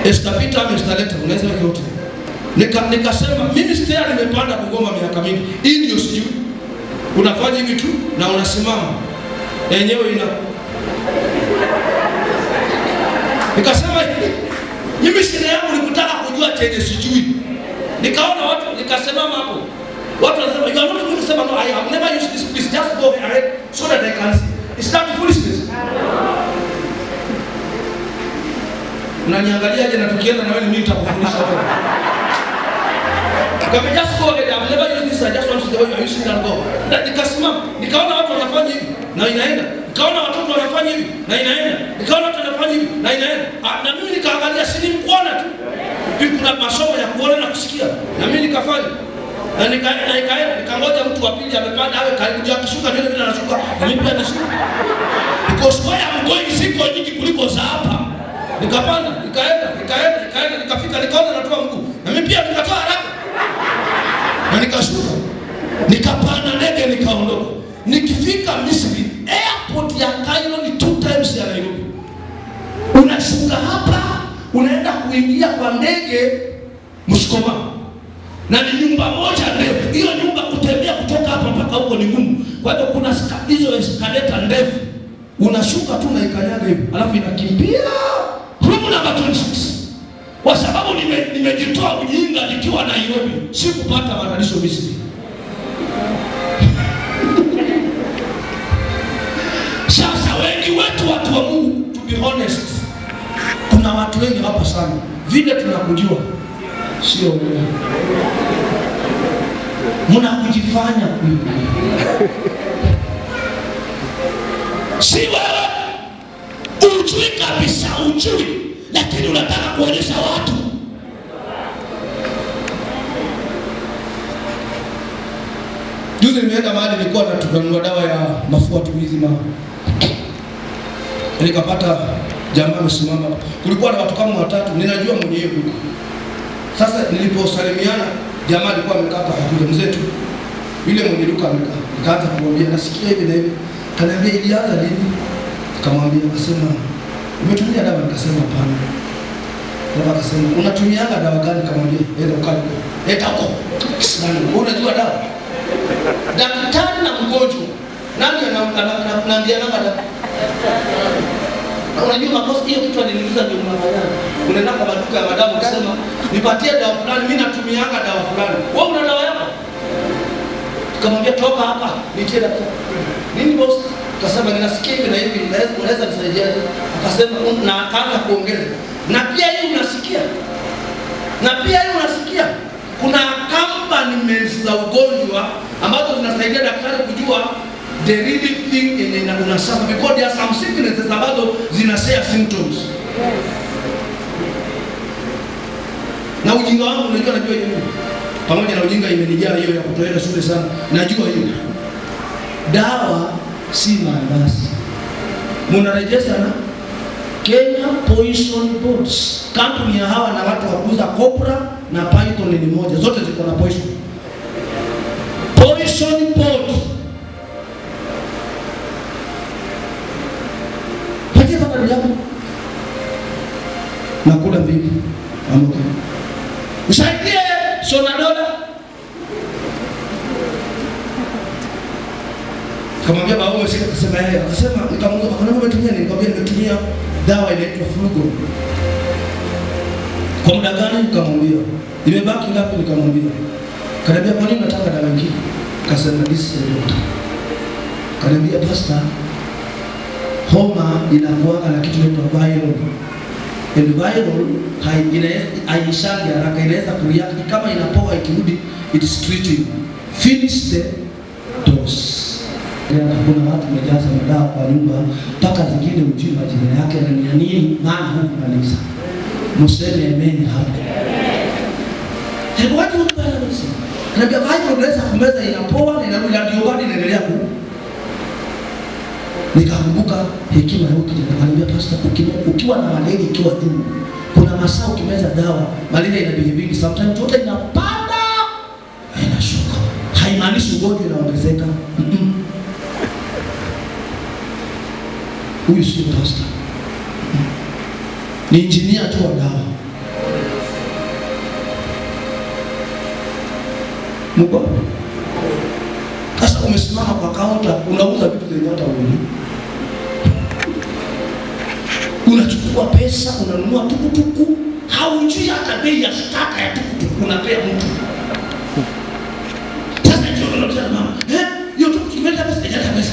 Excavator ama excavator unaweza weka yote. Nikasema mimi stair nimepanda Kugoma miaka mingi. Hii ndio sijui. Unafanya hivi tu na unasimama. Yenyewe ina. Nikasema mimi shida yangu ni kutaka kujua chenye sijui. Nikaona watu nikasimama hapo. Watu wanasema you are not going to say no, I have never used this, please just go ahead so that I can see. It's not foolishness. unaniangaliaje na tukienda na wewe mimi nitakufundisha wewe. Kama just go ahead, I've never used this, I just want to see the way you use it and go. Nikasimama, nikaona watu wanafanya hivi na inaenda. Nikaona watoto wanafanya hivi na inaenda. Nikaona watu wanafanya hivi na inaenda. Na mimi nikaangalia, si nikuona tu. Kuna masomo ya kuona na kusikia. Na mimi nikafanya. Na nikaenda nikangoja mtu wa pili amepanda awe karibu ya kushuka vile vile anashuka. Na mimi pia nashuka. Because where I'm going ziko nyingi kuliko za hapa. Nikapanda, nikaenda, nikafika, nikaona natoa mguu. Na mimi pia nikatoa haraka. Na nikashuka. Nikapanda ndege nikaondoka. Nikifika Misri, airport ya Cairo ni 2 times ya Nairobi. Unashuka hapa, unaenda kuingia kwa ndege Msukuma. Na ni nyumba moja ndefu. Hiyo nyumba kutembea kutoka hapa mpaka huko ni ngumu. Kwa hiyo kuna hizo escalator ndefu. Unashuka tu na ikanyaga hivi, alafu inakimbia room number 26. Kwa sababu nimejitoa ujinga nikiwa Nairobi, sikupata matatizo Misri. Sasa wengi wetu watu wa Mungu, to be honest, kuna watu wengi hapa sana vile tunakujua sio wewe. Mnakujifanya si wewe. Ujui kabisa, ujui, lakini unataka kuonyesha watu. Juzi nimeenda mahali nilikuwa natununua dawa ya mafua tu mzima. Nikapata jamaa amesimama. Kulikuwa na watu kama 3, ninajua mwenyewe huko. Sasa niliposalimiana, jamaa alikuwa amekaa hapa kwa mzee tu. Yule mwenye duka amekaa. Nikaanza kumwambia nasikia hivi na hivi. Kaniambia ilianza lini? Nikamwambia, akasema umetumia dawa? Nikasema hapana. Ndio akasema unatumianga dawa gani? Nikamwambia enda ukali. Enda huko. Kisani, unajua dawa? Daktari na mgonjwa. Nani anaambia nanga dawa? Unajua makosa hiyo kitu aliniuliza ndio mnafanya. Unaenda kwa maduka ya madawa ukisema nipatie dawa fulani, mimi natumianga dawa fulani. Wewe una dawa yako? Nikamwambia toka hapa, nitie daktari. Nini boss? Akasema ninasikia hivi na hivi, unaweza nisaidiaje? Akasema na akaanza kuongeza. Na pia hii unasikia. Na pia hii unasikia. Kuna companies za ugonjwa ambazo zinasaidia daktari kujua the really thing in unasema, because there are some sicknesses ambazo zina share symptoms. Na ujinga wangu najua hiyo. Pamoja na ujinga imenijaa hiyo ya kutoenda shule sana. Najua hiyo. Dawa si maandazi. Mnarejea na Kenya Poison Boards. Kampuni ya hawa na watu wa kuuza Cobra na Python ni moja. Zote ziko na poison. Poison board. Patia bana yako. Nakula vipi? Amoka. Usaidie Sonadola. Kamwambia baba wewe sika, akasema yeye, akasema nikamwambia akaniambia umetumia nini? Nikamwambia nimetumia dawa inaitwa Flugo. Kwa muda gani? Nikamwambia imebaki ngapi? Nikamwambia. Kaniambia kwa nini unataka dawa nyingine? Akasema this is doctor. Kaniambia pastor, homa inakuwa na kitu kinaitwa viral. And viral haishandi haraka, inaweza kureact kama inapoa, ikirudi it is treating. Finish the dose. Kuna watu wamejaza madawa kwa nyumba mpaka zingine ujui majina yake na nini, maana huko kanisa. Mseme amen hapo. Hebu watu wanapenda kusema. Nabii Bible unaweza kumeza inapoa na inarudi ndio bado inaendelea ku. Nikakumbuka hekima ya ukija nikamwambia pastor, ukiwa na malaria ikiwa juu, kuna masaa ukimeza dawa malaria inabidi sometimes yote inapanda inashuka. Haimaanishi ugonjwa unaongezeka. Huyu sio pastor. Ni engineer tu wa dawa. Mungu. Sasa umesimama kwa kaunta unauza vitu vyenye hata wewe. Unachukua pesa unanunua tukutuku, haujui hata bei ya staka ya tukutuku unapea mtu. Sasa ndio unataka mama. Hiyo tukutuku imeleta pesa, haijata pesa.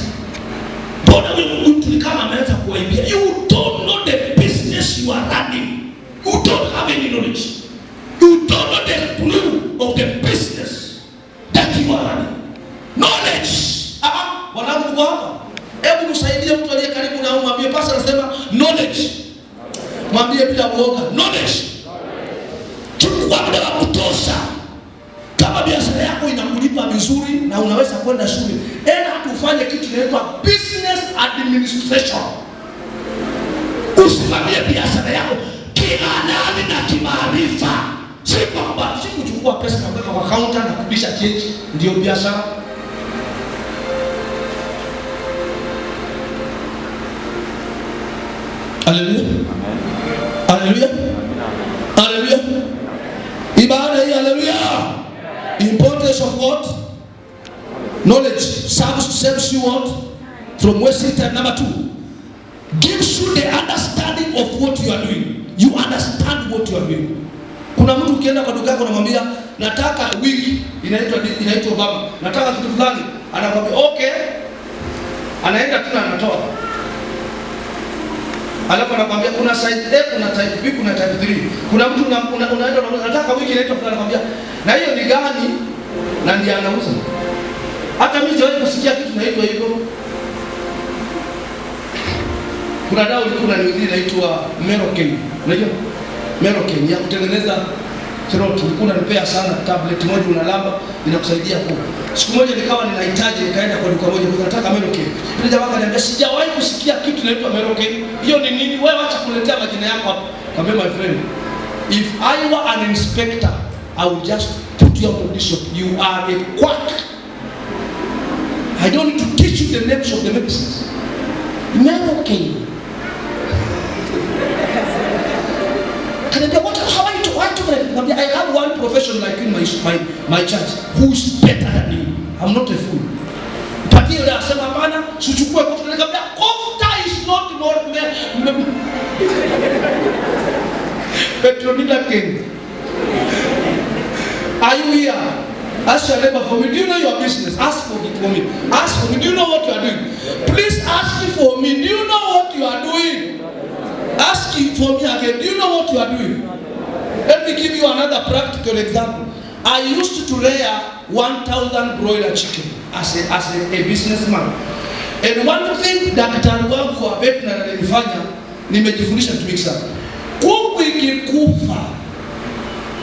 Mbona wewe mtu kama ameanza kuaibia? You don't know the business you are running. have any knowledge. You don't know the clue of the business that you are running. Knowledge. Wanangu mko hapa? Hebu msaidie mtu aliye karibu na mwambie pastor anasema knowledge. Mwambie bila uoga knowledge. Chukua muda wa kutosha. Kama biashara yako inakulipa vizuri na unaweza kwenda shule, enda tufanye kitu kinaitwa business administration. Usimamie biashara yako kihalali na kimaarifa. Si kwamba kuchukua pesa na kuweka kwa counter na kurudisha change ndio biashara. Haleluya. Haleluya. Haleluya. Ibada hii haleluya. Importance of what? Knowledge saves you what? From wasting time. Number 2, gives you the understanding of what you are doing. You understand what you are doing. Kuna mtu ukienda kwa duka yako unamwambia nataka wiki inaitwa baba. Nataka kitu fulani. Anakwambia okay. Anaenda tena anatoa. Alafu anakwambia kuna size A, kuna type B, kuna type 3. Kuna mtu unaenda unataka wiki inaitwa fulani, anakwambia na hiyo ni gani? Na ndiye anauza. Hata mimi sijawahi kusikia kitu naitwa hivyo. Kuna dawa ilikuwa inaitwa Merocaine. Unajua? Merocaine ya kutengeneza throat. Ilikuwa inanipea sana, tablet moja unalamba inakusaidia kwa. Siku moja nikawa ninahitaji, nikaenda kwa duka moja nataka Merocaine. Yule jamaa akaniambia sijawahi kusikia kitu inaitwa Merocaine. Hiyo ni nini? Wewe acha kuletea majina yako hapa. Kaambia my friend, if I were an inspector, I would just put you on this shop. You are a quack. I don't need to teach you the names of the medicines. Merocaine. How are you to I have one profession like in my church who is better than you. I'm not a fool. But here they are saying, "Hapana, sichukue kofuta." Nikamwambia, "Kofuta is not more." Petronila King. Are you here? Ask your neighbor for me. Do you know your business? Ask for it for me. Ask for me. Do you know what you are doing? Please ask me for me. Do you know what you are doing? Ask it for me again. Do you know what you are doing? Let me give you another practical example. I used to rear 1,000 broiler chicken as a businessman. And one thing daktari wangu wa veterinary alifanya, nimejifundisha tu mix up. Kuku ikikufa,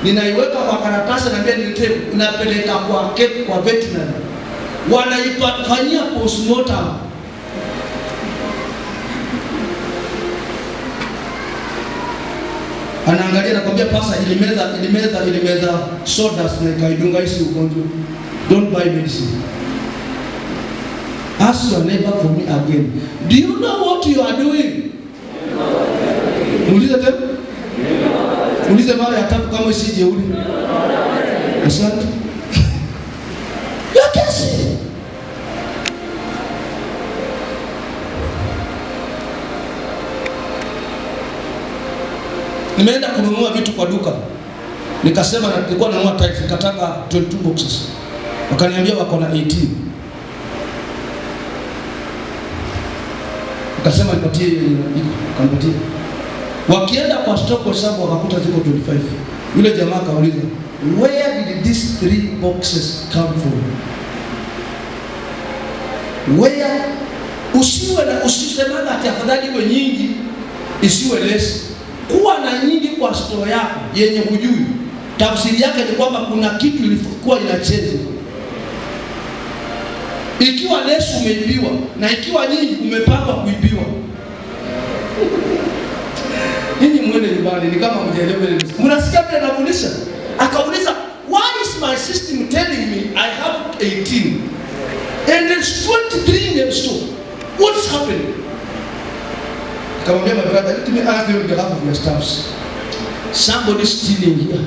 ninaiweka kwa karatasi na mbele napeleka kwa veterinary. Wanaifanyia postmortem. Anaangalia na kwambia pasa ilimeza soda na ikaidunga isi ugonjwa. Don't buy medicine. Ask your neighbor for me again. Do you know what you are doing? Muulize tena. Muulize mara ya tatu kama si jeuri. Asante. Yakesi. Nimeenda kununua vitu kwa duka. Nikasema nilikuwa nanunua tiles, nikataka 22 boxes. Wakaniambia wako na 18. Nikasema nipatie hiyo, kanipatie. Wakienda kwa stock kwa sababu wakakuta ziko 25. Yule jamaa akauliza, "Where did these 3 boxes come from?" Where usisema ati afadhali iwe nyingi isiwe less. Kuwa na nyingi kwa store yako yenye hujui, tafsiri yake ni kwamba kuna kitu ilikuwa inacheza. Ikiwa less umeibiwa na ikiwa nyingi umepanga kuibiwa. Ninyi mwende nyumbani ni kama mjaelewa ile. Mnasikia pia anamuuliza, akauliza, "Why is my system telling me I have 18 and there's 23 in the store? What's happening?" Akamwambia, "My brother, let me ask you on behalf of your staffs. Somebody stealing here.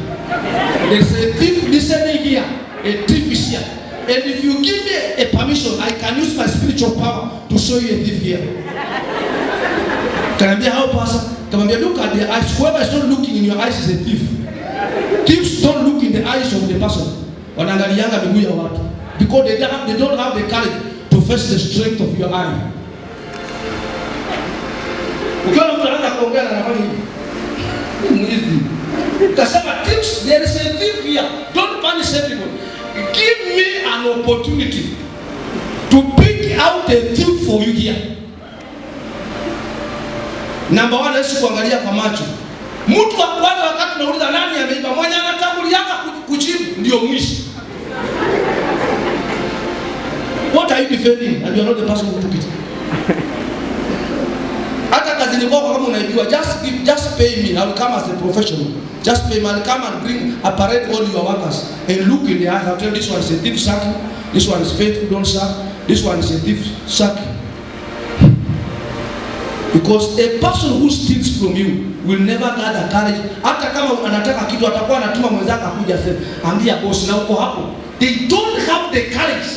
There's a thief listening here. A thief is here. And if you give me a permission, I can use my spiritual power to show you a thief here." Akamwambia, "How pastor?" Akamwambia, "Look at the eyes. Whoever is not looking in your eyes is a thief. Thieves don't look in the eyes of the person. Wanaangalianga miguu ya watu. Because they don't have the courage to face the strength of your eye." Ukiona mtu anaanza kuongea na anafanya hivi, mwizi. Kasema tips, there is a thief here. Don't punish everybody. Give me an opportunity to pick out a thief for you here. Number one, let's kuangalia kwa macho. Mtu wa kwanza wakati tunauliza nani ameiba, mwenye anatanguliaka kujibu ndio mwishi. What are you defending? And you are not the person who took it. Hata kazini kwako kama unaibiwa, just pay me. I will come as a professional. Just pay me. I'll come and bring a parade all your workers and look in the eyes. I'll tell you, this one is a thief, sack. This one is faithful, don't sack. This one is a thief, sack. Because a person who steals from you will never gather courage. Hata kama anataka kitu atakuwa anatuma mwenzake akuja sema, ambia boss na uko hapo. They don't have the courage.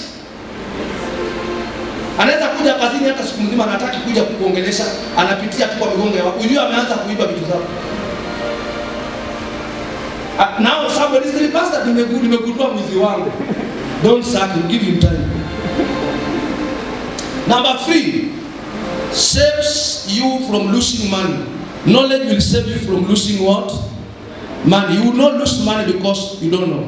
Anaweza kuja kazini hata siku nzima anataka kuja kukuongelesha, anapitia tu kwa migongo ya watu. Unajua ameanza kuiba vitu zako. Now somebody is the pastor, nimegundua mwizi wangu. Don't sack him, give him time. Number 3, saves you from losing money. Knowledge will save you from losing what? Money. You will not lose money because you don't know.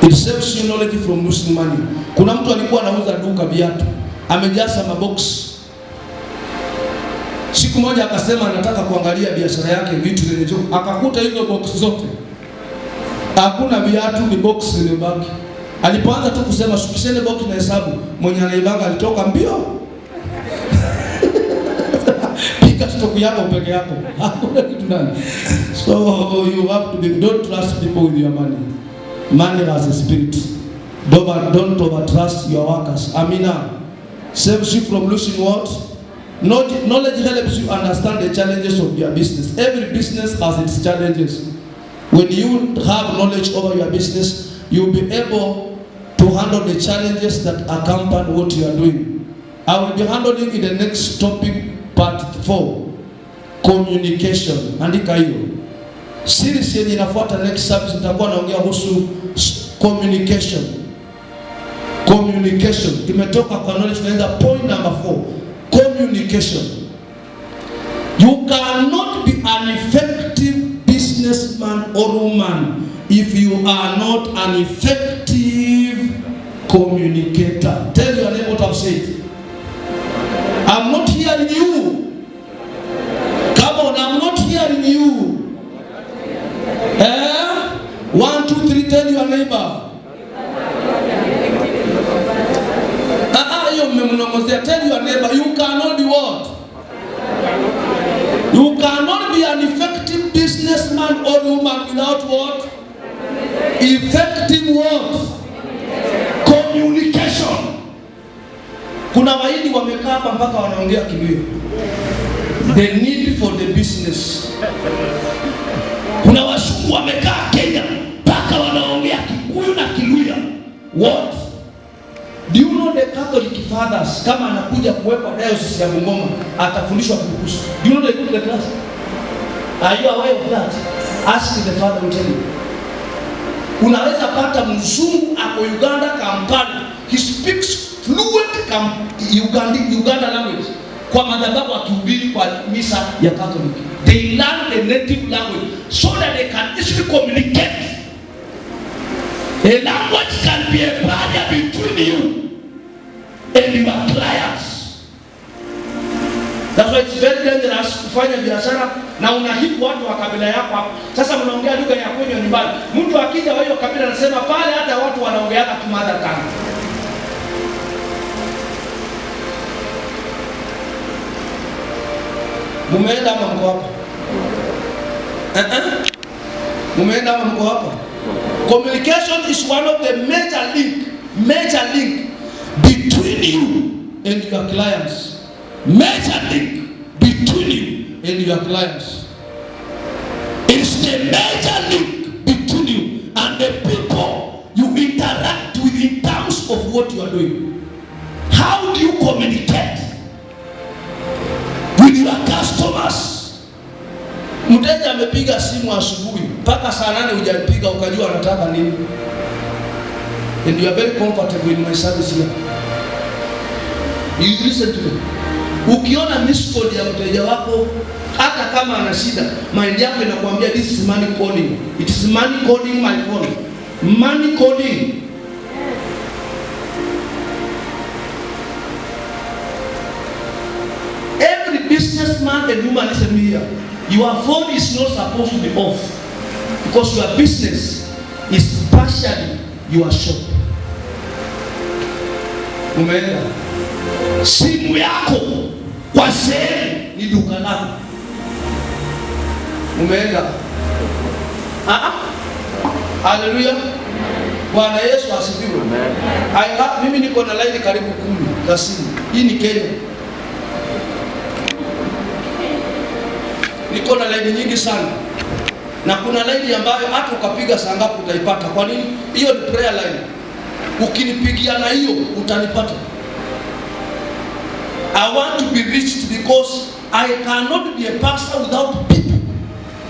It saves you knowledge from losing money. Kuna mtu alikuwa anauza duka viatu, amejaza mabox. Siku moja akasema anataka kuangalia biashara yake vitu zenye jogo. Akakuta hizo box zote hakuna viatu, ni box zilizobaki. Alipoanza tu kusema shukisheni box na hesabu, mwenye anaibanga alitoka mbio. Pika stock yako peke yako. Hakuna kitu ndani. So you have to be, don't trust people with your money. Money has a spirit. Don't overtrust your workers. Amina. Saves you from losing what? Knowledge helps you understand the challenges of your business. Every business has its challenges. When you have knowledge over your business, you'll be able to handle the challenges that accompany what you are doing. I will be handling in the next topic, part 4, communication. Andika hiyo. Series yenye inafuata next service nitakuwa naongea kuhusu communication. Communication. Tumetoka kwa knowledge, tunaenda point number 4. Communication. You cannot be an effective businessman or woman if you are not an effective communicator. Tell your neighbor what I've said. I'm not hearing you. Come on, I'm not hearing you. 1, 2, 3, tell your neighbor. Tell your neighbor, you cannot be what? You cannot be an effective businessman or woman without what? Effective what? Communication. Kuna waidi wamekaa hapa mpaka wanaongea Kiluya. The need for the business. Kuna washungu wamekaa Kenya mpaka wanaongea Kikuyu na Kiluya. What? Do you know the Catholic fathers kama anakuja kuwekwa diocese ya Bungoma atafundishwa kuhusu? Do you know they go to the class? Are you aware of that? Ask the father to tell you. Unaweza pata mzungu ako Uganda, Kampala. He speaks fluent Uganda language. Kwa madhabahu akihubiri kwa misa ya Catholic. They learn the native language so that they can easily communicate. A language can be a barrier between you and your clients. That's why it's very dangerous kufanya biashara na unahipu watu wa kabila yako hapo. Sasa mnaongea lugha ya kwenye nyumbani. Mtu akija wa hiyo kabila anasema pale hata watu wanaongea tu mother tongue. Mumeenda ama mko hapa? Mumeenda ama mko hapa? Communication is one of the major link between you and your clients. Major link between you and your clients. It's the major link between you and the people you interact with in terms of what you are doing. How do you communicate with your customers? Mteja amepiga simu asubuhi mpaka saa 8 hujapiga ukajua anataka nini. And you are very comfortable in my service here. You listen to me. Ukiona miss call ya mteja wako hata kama ana shida, mind yako inakuambia this is money calling. It is money calling my phone. Money calling. Every businessman and woman listen here. Your phone is not supposed to be off because your business is partially your shop. Umeenda? Simu yako kwa sehemu ni duka lako. Umeenda? Haleluya. Bwana Yesu asifiwe. Mimi niko na line karibu 10 za simu. Hii ni Kenya. Niko na line nyingi sana. Na kuna line ambayo hata ukapiga saa ngapi utaipata. Kwa nini? Hiyo ni prayer line. Ukinipigia na hiyo utanipata. I want to be reached because I cannot be a pastor without people.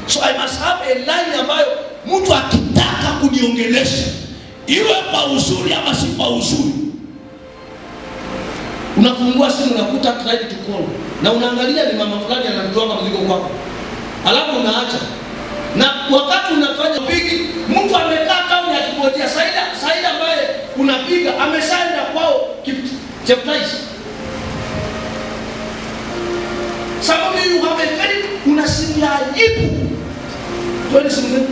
So I must have a line ambayo mtu akitaka kuniongelesha iwe kwa uzuri ama si kwa uzuri, unafungua simu unakuta try to call na unaangalia ni mama fulani anatoa mzigo kwako, alafu unaacha. Na wakati unafanya pigi, mtu amekaa kama akingojea Saida ambaye unapiga ameshaenda kwao Cheptais. Some of you have a very unasikia aibu. Twende simu.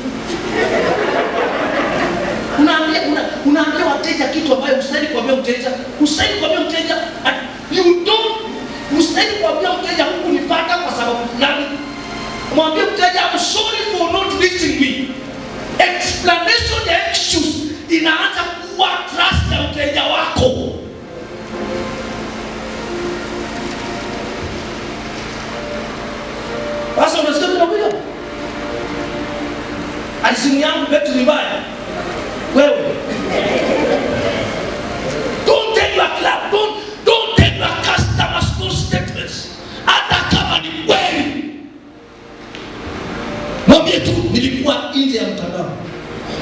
Unaambia wateja kitu ambayo ustahili kuambia mteja. Ustahili kuambia mteja, ustahili kuambia mteja huku nipata kwa sababu fulani. Mwambie mteja I'm sorry for not reaching me. Explanation ya excuse inaanza kuwa trust ya mteja wako. Sasa unasikia mnakuja? Simu yangu betu ni mbaya. Wewe. Don't tell your club, don't tell your customers those statements. Hata kama ni kweli. Mwambie tu nilikuwa nje ya mtandao.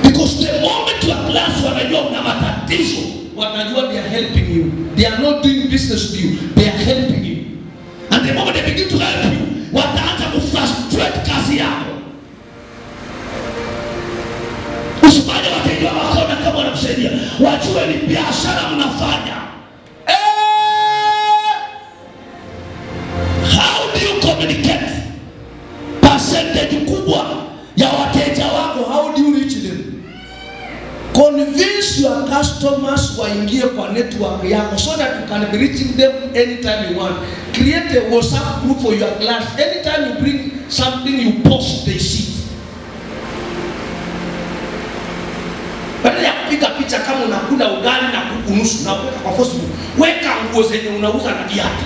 Because the moment your class wanajua una matatizo, wanajua they are helping you. They are not doing business with you. They are helping you. And the moment they begin to help you, wataanza kufrustrate kazi yako. Usifanye wateja wako na kama wanakusaidia, wajue ni biashara mnafanya. How do you communicate? Percentage kubwa ya wateja wako, how do you reach them? Convince your customers waingie kwa network yako so that you can be reaching them anytime you want. Create a WhatsApp group for your class. Anytime you bring something you post, they see. Badala ya kupiga picha kama unakula ugali na kuku nusu na kuweka kwa Facebook, weka nguo zenye unauza na viatu.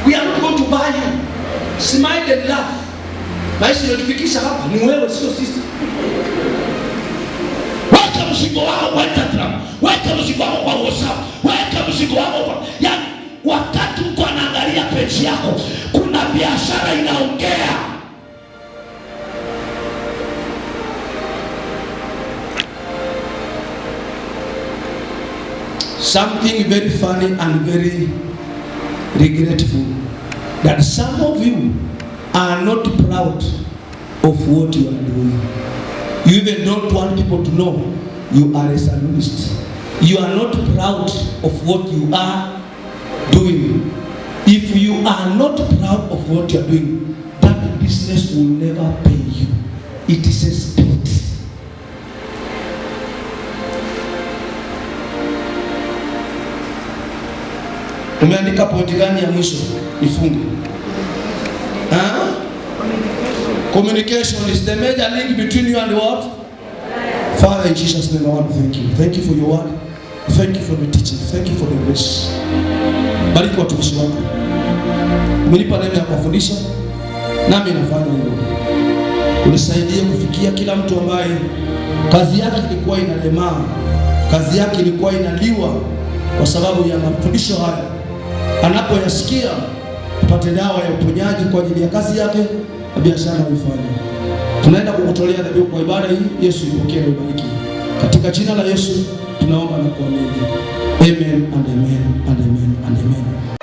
We are not going to buy you. Smile and laugh. Maisha yotufikisha hapa ni wewe, sio sisi. Weka mzigo wako kwa Instagram, weka mzigo wako kwa WhatsApp, weka mzigo wako kwa... Yani, wakati mko anaangalia page yako, kuna biashara inaongea. Something very funny and very regretful that some of you are not proud of what you are doing. You even don't want people to know you are a salonist. You are not proud of what you are doing. If you are not proud of what you are doing, that business will never pay you. It is a spirit. Umeandika pointi gani ya mwisho? Ifunge. Communication is the major link between you and what? Father, in Jesus' name, I want to thank you. Thank you for your word. Thank you for the teaching. Thank you for the grace. Bariki watumishi wako. Umenipa neema ya kufundisha, nami nafanya hivyo. Unisaidie kufikia kila mtu ambaye kazi yake ilikuwa inalemaa, kazi yake ilikuwa inaliwa kwa sababu ya mafundisho haya. Anapoyasikia apate dawa ya uponyaji kwa ajili ya kazi yake na biashara anayofanya. Tunaenda kukutolea dhabihu kwa ibada hii. Yesu ipokee na ibariki. Katika jina la Yesu tunaomba na kuamini. Amen and amen and amen and amen.